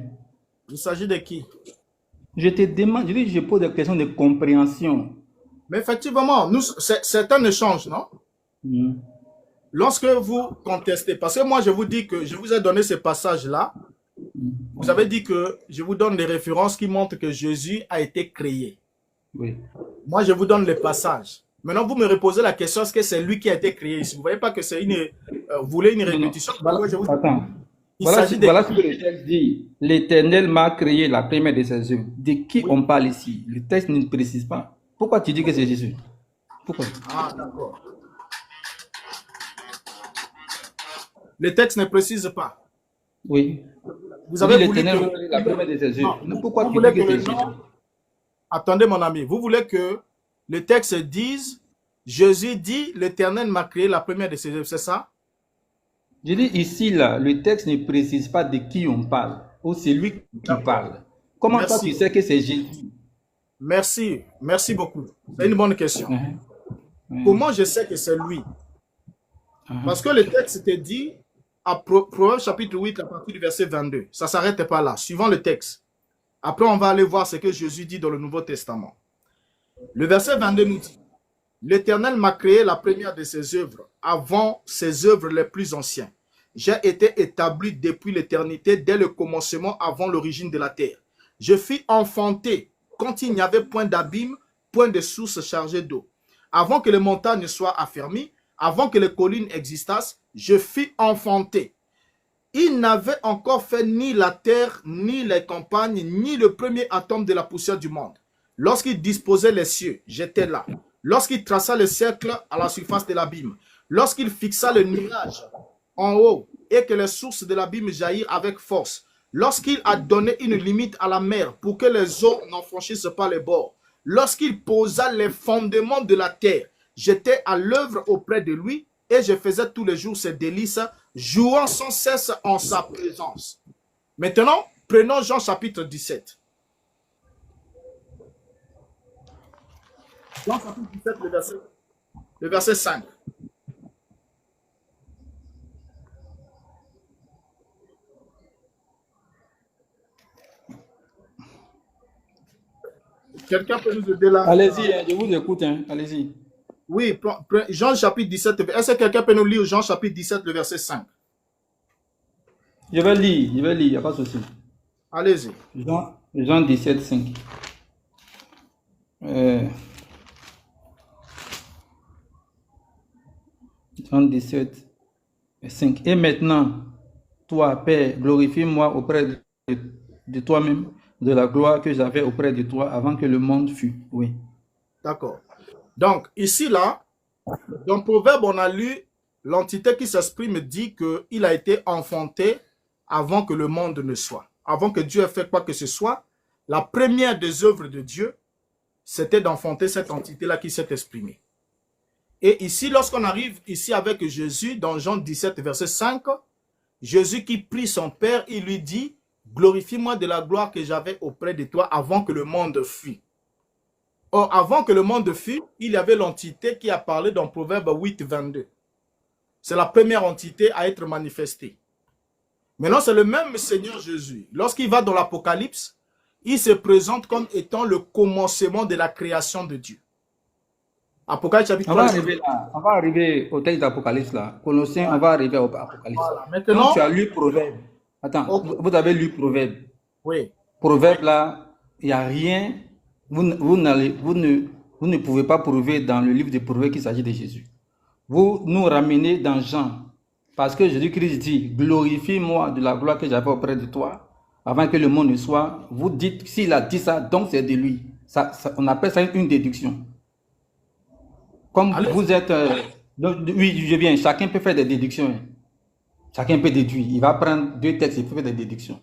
Il s'agit de qui? Je te demande, je pose des questions de compréhension. Mais effectivement, c'est un échange, non? Lorsque vous contestez, parce que moi je vous dis que je vous ai donné ce passage-là, vous avez dit que je vous donne des références qui montrent que Jésus a été créé. Oui. Moi je vous donne les passages. Maintenant vous me reposez la question, est-ce que c'est lui qui a été créé ici? Vous ne voyez pas que c'est vous voulez une répétition? Voilà, Je vous attends. il Voilà, s'agit de voilà ce que le texte dit. L'Éternel m'a créé la première de ses œuvres. De qui on parle ici? Le texte ne précise pas. Pourquoi tu dis que c'est Jésus? Pourquoi? Ah, d'accord. Le texte ne précise pas. Oui. Vous avez voulu l'Éternel que... la première de ses œuvres. Non, Pourquoi vous tu voulez dis que que c'est le Jésus? nom... Attendez mon ami, vous voulez que le texte dise Jésus dit l'Éternel m'a créé la première de ses œuvres, c'est ça? Je dis ici, là, le texte ne précise pas de qui on parle, ou c'est lui qui parle. Comment toi Merci. tu sais que c'est Jésus? Merci beaucoup. C'est une bonne question. Comment je sais que c'est lui? Parce que le texte te dit, à Proverbe chapitre 8, à partir du verset 22, ça ne s'arrête pas là, suivant le texte. Après, on va aller voir ce que Jésus dit dans le Nouveau Testament. Le verset 22 nous dit, l'Éternel m'a créé la première de ses œuvres, avant ses œuvres les plus anciennes. J'ai été établi depuis l'éternité, dès le commencement, avant l'origine de la terre. Je fus enfanté quand il n'y avait point d'abîme, point de source chargée d'eau. Avant que les montagnes soient affermies, avant que les collines existassent, je fus enfanté. Il n'avait encore fait ni la terre, ni les campagnes, ni le premier atome de la poussière du monde. Lorsqu'il disposait les cieux, j'étais là. Lorsqu'il traça le cercle à la surface de l'abîme, lorsqu'il fixa le nuage en haut et que les sources de l'abîme jaillirent avec force, lorsqu'il a donné une limite à la mer pour que les eaux n'en franchissent pas les bords, lorsqu'il posa les fondements de la terre, j'étais à l'œuvre auprès de lui et je faisais tous les jours ses délices, jouant sans cesse en sa présence. Maintenant, prenons Jean chapitre 17. Jean chapitre 17, le verset 5. Quelqu'un peut nous aider là? Allez-y, je vous écoute. Allez-y. Oui, Jean chapitre 17. Est-ce que quelqu'un peut nous lire Jean chapitre 17, le verset 5? Je vais lire, il n'y a pas de souci. Allez-y. Jean 17, 5. Jean 17, 5. Et maintenant, toi, Père, glorifie-moi auprès de toi-même, de la gloire que j'avais auprès de toi avant que le monde fût. Oui. D'accord. Donc, ici, là, dans Proverbe, on a lu l'entité qui s'exprime dit qu'il a été enfanté avant que le monde ne soit. Avant que Dieu ait fait quoi que ce soit, la première des œuvres de Dieu, c'était d'enfanter cette entité-là qui s'est exprimée. Et ici, lorsqu'on arrive ici avec Jésus, dans Jean 17, verset 5, Jésus qui prie son Père, il lui dit, glorifie-moi de la gloire que j'avais auprès de toi avant que le monde fût. Or, avant que le monde fût, il y avait l'entité qui a parlé dans Proverbe 8, 22. C'est la première entité à être manifestée. Maintenant, c'est le même Seigneur Jésus. Lorsqu'il va dans l'Apocalypse, il se présente comme étant le commencement de la création de Dieu. Apocalypse chapitre 3. On va arriver au texte d'Apocalypse là. Colossiens, on va arriver au Apocalypse. Voilà. Maintenant, donc, tu as lu Proverbe. Attends, okay. Vous avez lu Proverbe. Oui. Proverbe là, il n'y a rien. Vous ne pouvez pas prouver dans le livre de Proverbe qu'il s'agit de Jésus. Vous nous ramenez dans Jean. Parce que Jésus-Christ dit, glorifie-moi de la gloire que j'avais auprès de toi, avant que le monde ne soit. Vous dites, s'il a dit ça, donc c'est de lui. On appelle ça une déduction. Comme vous êtes... oui, je viens. Chacun peut faire des déductions. Chacun peut déduire. Il va prendre deux textes et faire des déductions.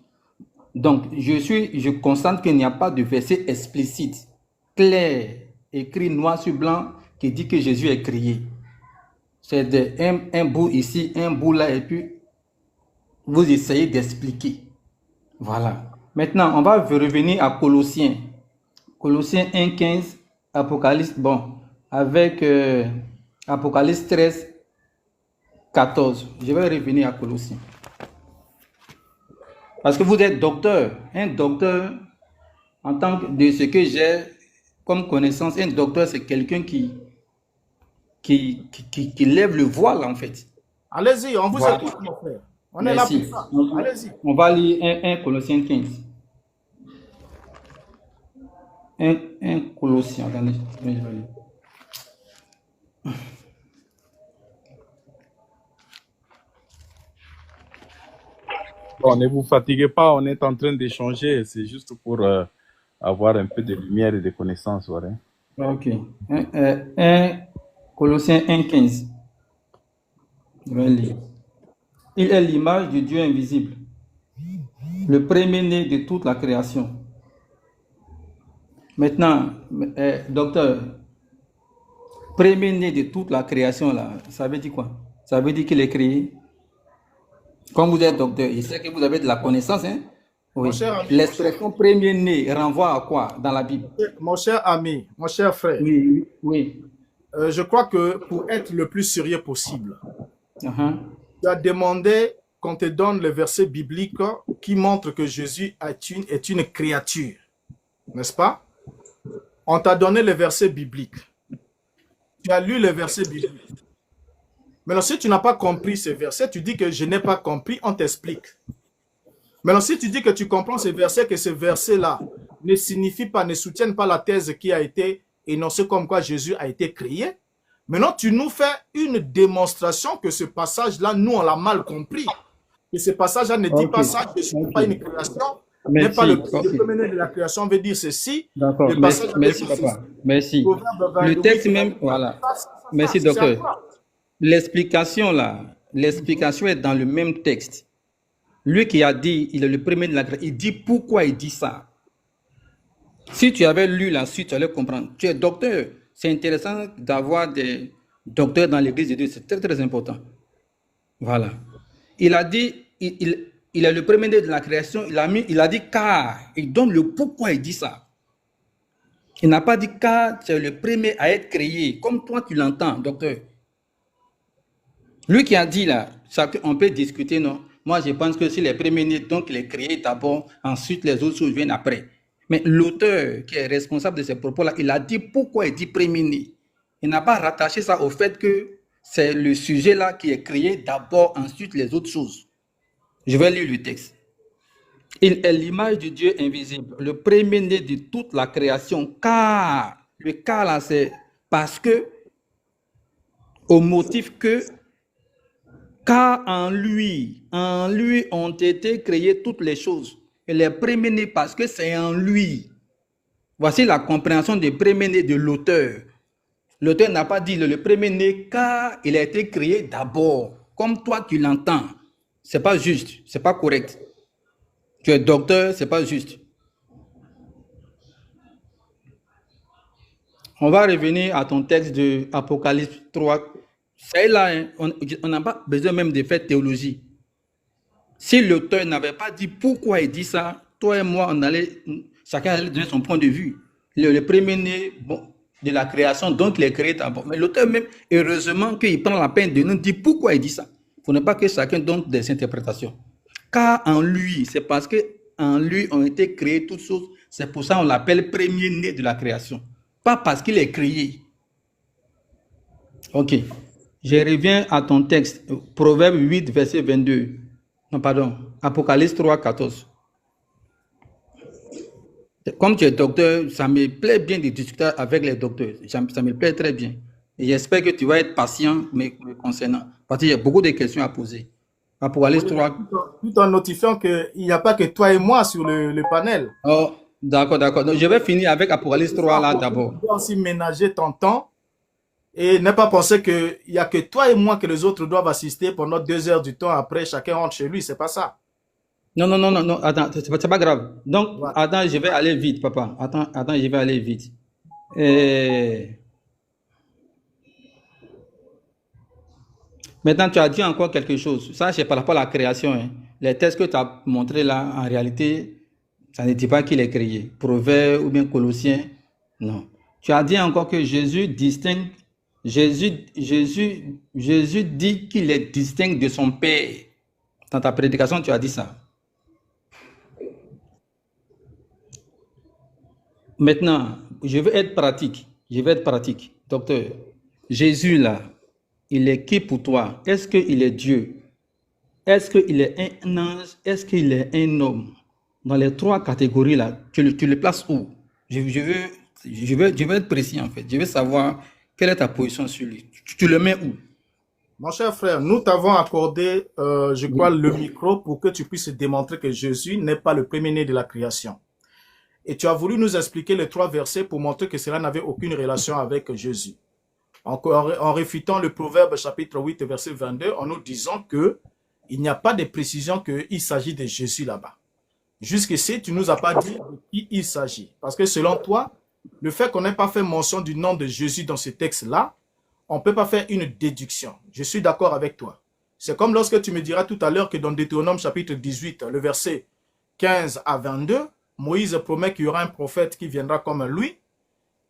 Donc, je constate qu'il n'y a pas de verset explicite, clair, écrit noir sur blanc, qui dit que Jésus est créé. C'est un bout ici, un bout là, et puis vous essayez d'expliquer. Voilà. Maintenant, on va revenir à Colossiens. Colossiens 1,15, Apocalypse, bon, avec Apocalypse 13, 14. Je vais revenir à Colossiens. Parce que vous êtes docteur. Un docteur, en tant que de ce que j'ai comme connaissance, un docteur, c'est quelqu'un qui lève le voile, en fait. Allez-y, on vous écoute, mon frère. On est là pour ça. Allez-y. On va lire 1 Colossiens 15. 1 Colossiens, attendez, je vais lire. Bon, ne vous fatiguez pas, on est en train d'échanger. C'est juste pour avoir un peu de lumière et de connaissances. Voilà. Ok. 1 Colossiens 1,15. Je vais lire. Il est l'image du Dieu invisible, le premier-né de toute la création. Maintenant, docteur, premier-né de toute la création, là, ça veut dire quoi? Ça veut dire qu'il est créé. Comme vous êtes docteur, je sais que vous avez de la connaissance, hein? Oui. L'expression premier-né renvoie à quoi dans la Bible? Mon cher ami, mon cher frère. Oui, oui. Je crois que pour être le plus sérieux possible, tu as demandé qu'on te donne le verset biblique qui montre que Jésus est une créature. N'est-ce pas? On t'a donné le verset biblique. Tu as lu le verset biblique. Maintenant, si tu n'as pas compris ce verset, tu dis que je n'ai pas compris, on t'explique. Maintenant, si tu dis que tu comprends ce verset, que ce verset-là ne signifie pas, ne soutienne pas la thèse qui a été énoncée comme quoi Jésus a été créé, maintenant, tu nous fais une démonstration que ce passage-là, nous, on l'a mal compris. Et ce passage-là ne dit pas ça, que ce n'est pas une création, n'est pas le premier de la création, veut dire ceci. D'accord, merci papa. Merci. Le texte même, voilà. Merci docteur. L'explication là, l'explication est dans le même texte. Lui qui a dit, il est le premier de la création, il dit pourquoi il dit ça. Si tu avais lu la suite, tu allais comprendre. Tu es docteur. C'est intéressant d'avoir des docteur dans l'église de Dieu, c'est très très important. Voilà. Il a dit, il est le premier-né de la création, il a dit car, il donne le pourquoi il dit ça. Il n'a pas dit car c'est le premier à être créé, comme toi tu l'entends, docteur. Lui qui a dit là, on peut discuter, non? Moi je pense que s'il est premier-né, donc il est créé d'abord, ensuite les autres choses viennent après. Mais l'auteur qui est responsable de ces propos-là, il a dit pourquoi il dit premier-né. Il n'a pas rattaché ça au fait que c'est le sujet-là qui est créé d'abord, ensuite les autres choses. Je vais lire le texte. Il est l'image de Dieu invisible, le premier-né de toute la création, car, le car là, c'est parce que, au motif que, car en lui ont été créées toutes les choses. Il est premier-né parce que c'est en lui. Voici la compréhension du premier-né de l'auteur. L'auteur n'a pas dit le premier-né car il a été créé d'abord, comme toi tu l'entends. C'est pas juste, c'est pas correct. Tu es docteur, c'est pas juste. On va revenir à ton texte de Apocalypse 3. C'est là, hein, on n'a pas besoin même de faire théologie. Si l'auteur n'avait pas dit pourquoi il dit ça, toi et moi, chacun allait donner son point de vue. Le premier-né de la création, donc il est créé d'abord. Mais l'auteur même, heureusement qu'il prend la peine de nous dire pourquoi il dit ça. Il ne faudrait pas que chacun donne des interprétations. Car en lui, c'est parce qu'en lui ont été créées toutes choses. C'est pour ça qu'on l'appelle premier-né de la création. Pas parce qu'il est créé. Ok. Je reviens à ton texte. Proverbe 8, verset 22. Non, pardon. Apocalypse 3, 14. Comme tu es docteur, ça me plaît bien de discuter avec les docteurs. Ça me plaît très bien. Et j'espère que tu vas être patient me concernant. Parce qu'il y a beaucoup de questions à poser. Apocalypse 3. Tout en notifiant qu'il n'y a pas que toi et moi sur le panel. Oh, d'accord, d'accord. Donc, je vais finir avec Apocalypse 3 là d'abord. Tu dois aussi ménager ton temps et ne pas penser qu'il n'y a que toi et moi que les autres doivent assister pendant 2 heures du temps. Après, chacun rentre chez lui. C'est pas ça. Non. Attends, c'est pas grave. Donc, Ouais. attends, je vais aller vite, papa. Attends, je vais aller vite. Maintenant, tu as dit encore quelque chose. Ça, c'est par rapport à la création. Hein. Les textes que tu as montrés là, en réalité, ça ne dit pas qu'il est créé. Proverbe ou bien Colossiens, non. Tu as dit encore que Jésus distingue, Jésus dit qu'il est distinct de son Père. Dans ta prédication, tu as dit ça. Maintenant, je vais être pratique. Docteur, Jésus là, il est qui pour toi? Est-ce qu'il est Dieu? Est-ce qu'il est un ange? Est-ce qu'il est un homme? Dans les 3 catégories là, tu le places où? Je veux être précis en fait. Je veux savoir quelle est ta position sur lui. Tu le mets où? Mon cher frère, nous t'avons accordé, je crois, le micro pour que tu puisses démontrer que Jésus n'est pas le premier-né de la création. Et tu as voulu nous expliquer les 3 versets pour montrer que cela n'avait aucune relation avec Jésus. En réfutant le Proverbe chapitre 8, verset 22, en nous disant que il n'y a pas de précision qu'il s'agit de Jésus là-bas. Jusqu'ici, tu nous as pas dit de qui il s'agit. Parce que selon toi, le fait qu'on n'ait pas fait mention du nom de Jésus dans ce texte-là, on ne peut pas faire une déduction. Je suis d'accord avec toi. C'est comme lorsque tu me diras tout à l'heure que dans Deutéronome chapitre 18, le verset 15 à 22, Moïse promet qu'il y aura un prophète qui viendra comme lui.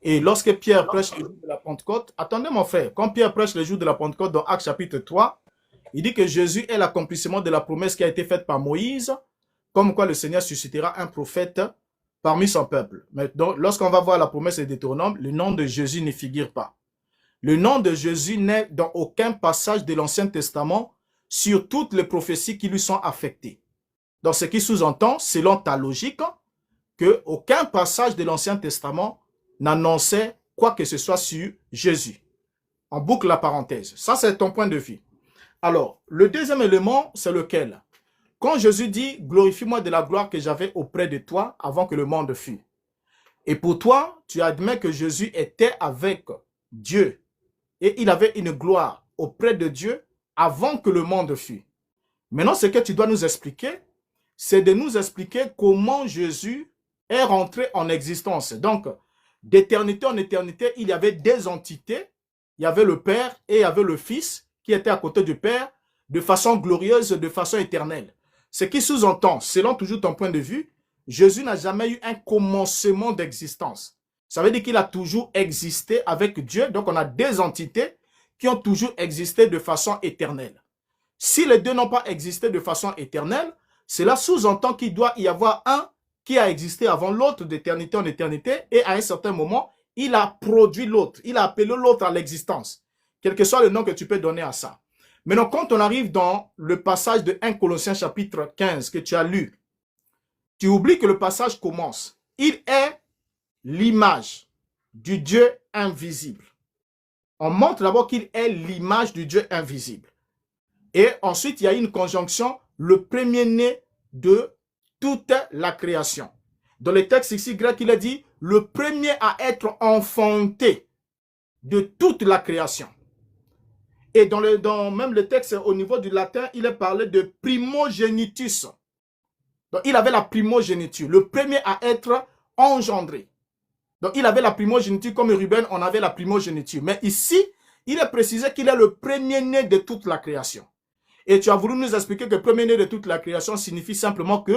Et lorsque Pierre prêche le jour de la Pentecôte, attendez mon frère, quand Pierre prêche le jour de la Pentecôte dans Actes chapitre 3, il dit que Jésus est l'accomplissement de la promesse qui a été faite par Moïse, comme quoi le Seigneur suscitera un prophète parmi son peuple. Mais donc, lorsqu'on va voir la promesse de Deutéronome, le nom de Jésus ne figure pas. Le nom de Jésus n'est dans aucun passage de l'Ancien Testament sur toutes les prophéties qui lui sont affectées. Donc, ce qui sous-entend, selon ta logique, qu'aucun passage de l'Ancien Testament n'annonçait quoi que ce soit sur Jésus. On boucle la parenthèse. Ça, c'est ton point de vue. Alors, le deuxième élément, c'est lequel? Quand Jésus dit « Glorifie-moi de la gloire que j'avais auprès de toi avant que le monde fût ». Et pour toi, tu admets que Jésus était avec Dieu et il avait une gloire auprès de Dieu avant que le monde fût. Maintenant, ce que tu dois nous expliquer, c'est de nous expliquer comment Jésus est rentré en existence. Donc, d'éternité en éternité, il y avait des entités. il y avait le Père et il y avait le Fils qui était à côté du Père de façon glorieuse, de façon éternelle. Ce qui sous-entend, selon toujours ton point de vue, Jésus n'a jamais eu un commencement d'existence. Ça veut dire qu'il a toujours existé avec Dieu. Donc, on a deux entités qui ont toujours existé de façon éternelle. Si les deux n'ont pas existé de façon éternelle, cela sous-entend qu'il doit y avoir un qui a existé avant l'autre d'éternité en éternité et à un certain moment, il a produit l'autre. Il a appelé l'autre à l'existence. Quel que soit le nom que tu peux donner à ça. Maintenant, quand on arrive dans le passage de 1 Colossiens chapitre 15 que tu as lu, tu oublies que le passage commence. Il est l'image du Dieu invisible. On montre d'abord qu'il est l'image du Dieu invisible. Et ensuite, il y a une conjonction, le premier-né de toute la création. Dans le texte ici grec, il a dit, le premier à être enfanté de toute la création. Et dans même le texte, au niveau du latin, il est parlé de primogenitus. Donc, il avait la primogéniture, le premier à être engendré. Donc, il avait la primogéniture comme Ruben, on avait la primogéniture. Mais ici, il est précisé qu'il est le premier-né de toute la création. Et tu as voulu nous expliquer que le premier-né de toute la création signifie simplement que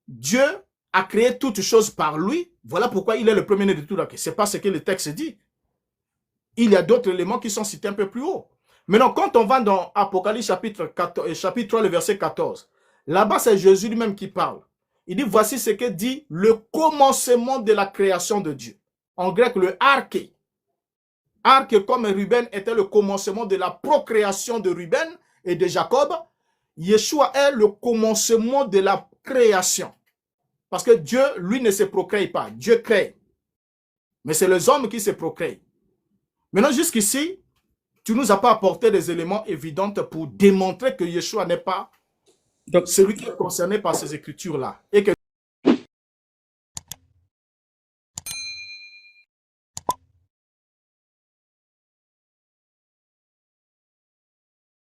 Dieu a créé toutes choses par lui. Voilà pourquoi il est le premier-né de toute la création. Ce n'est pas ce que le texte dit. Il y a d'autres éléments qui sont cités un peu plus haut. Maintenant, quand on va dans Apocalypse chapitre 3, le verset 14, là-bas, c'est Jésus lui-même qui parle. Il dit, voici ce que dit le commencement de la création de Dieu. En grec, le arché. Arché, comme Ruben était le commencement de la procréation de Ruben et de Jacob, Yeshua est le commencement de la création. Parce que Dieu, lui, ne se procrée pas. Dieu crée. Mais c'est les hommes qui se procréent. Maintenant, jusqu'ici, tu ne nous as pas apporté des éléments évidents pour démontrer que Yeshua n'est pas celui qui est concerné par ces écritures-là. Et que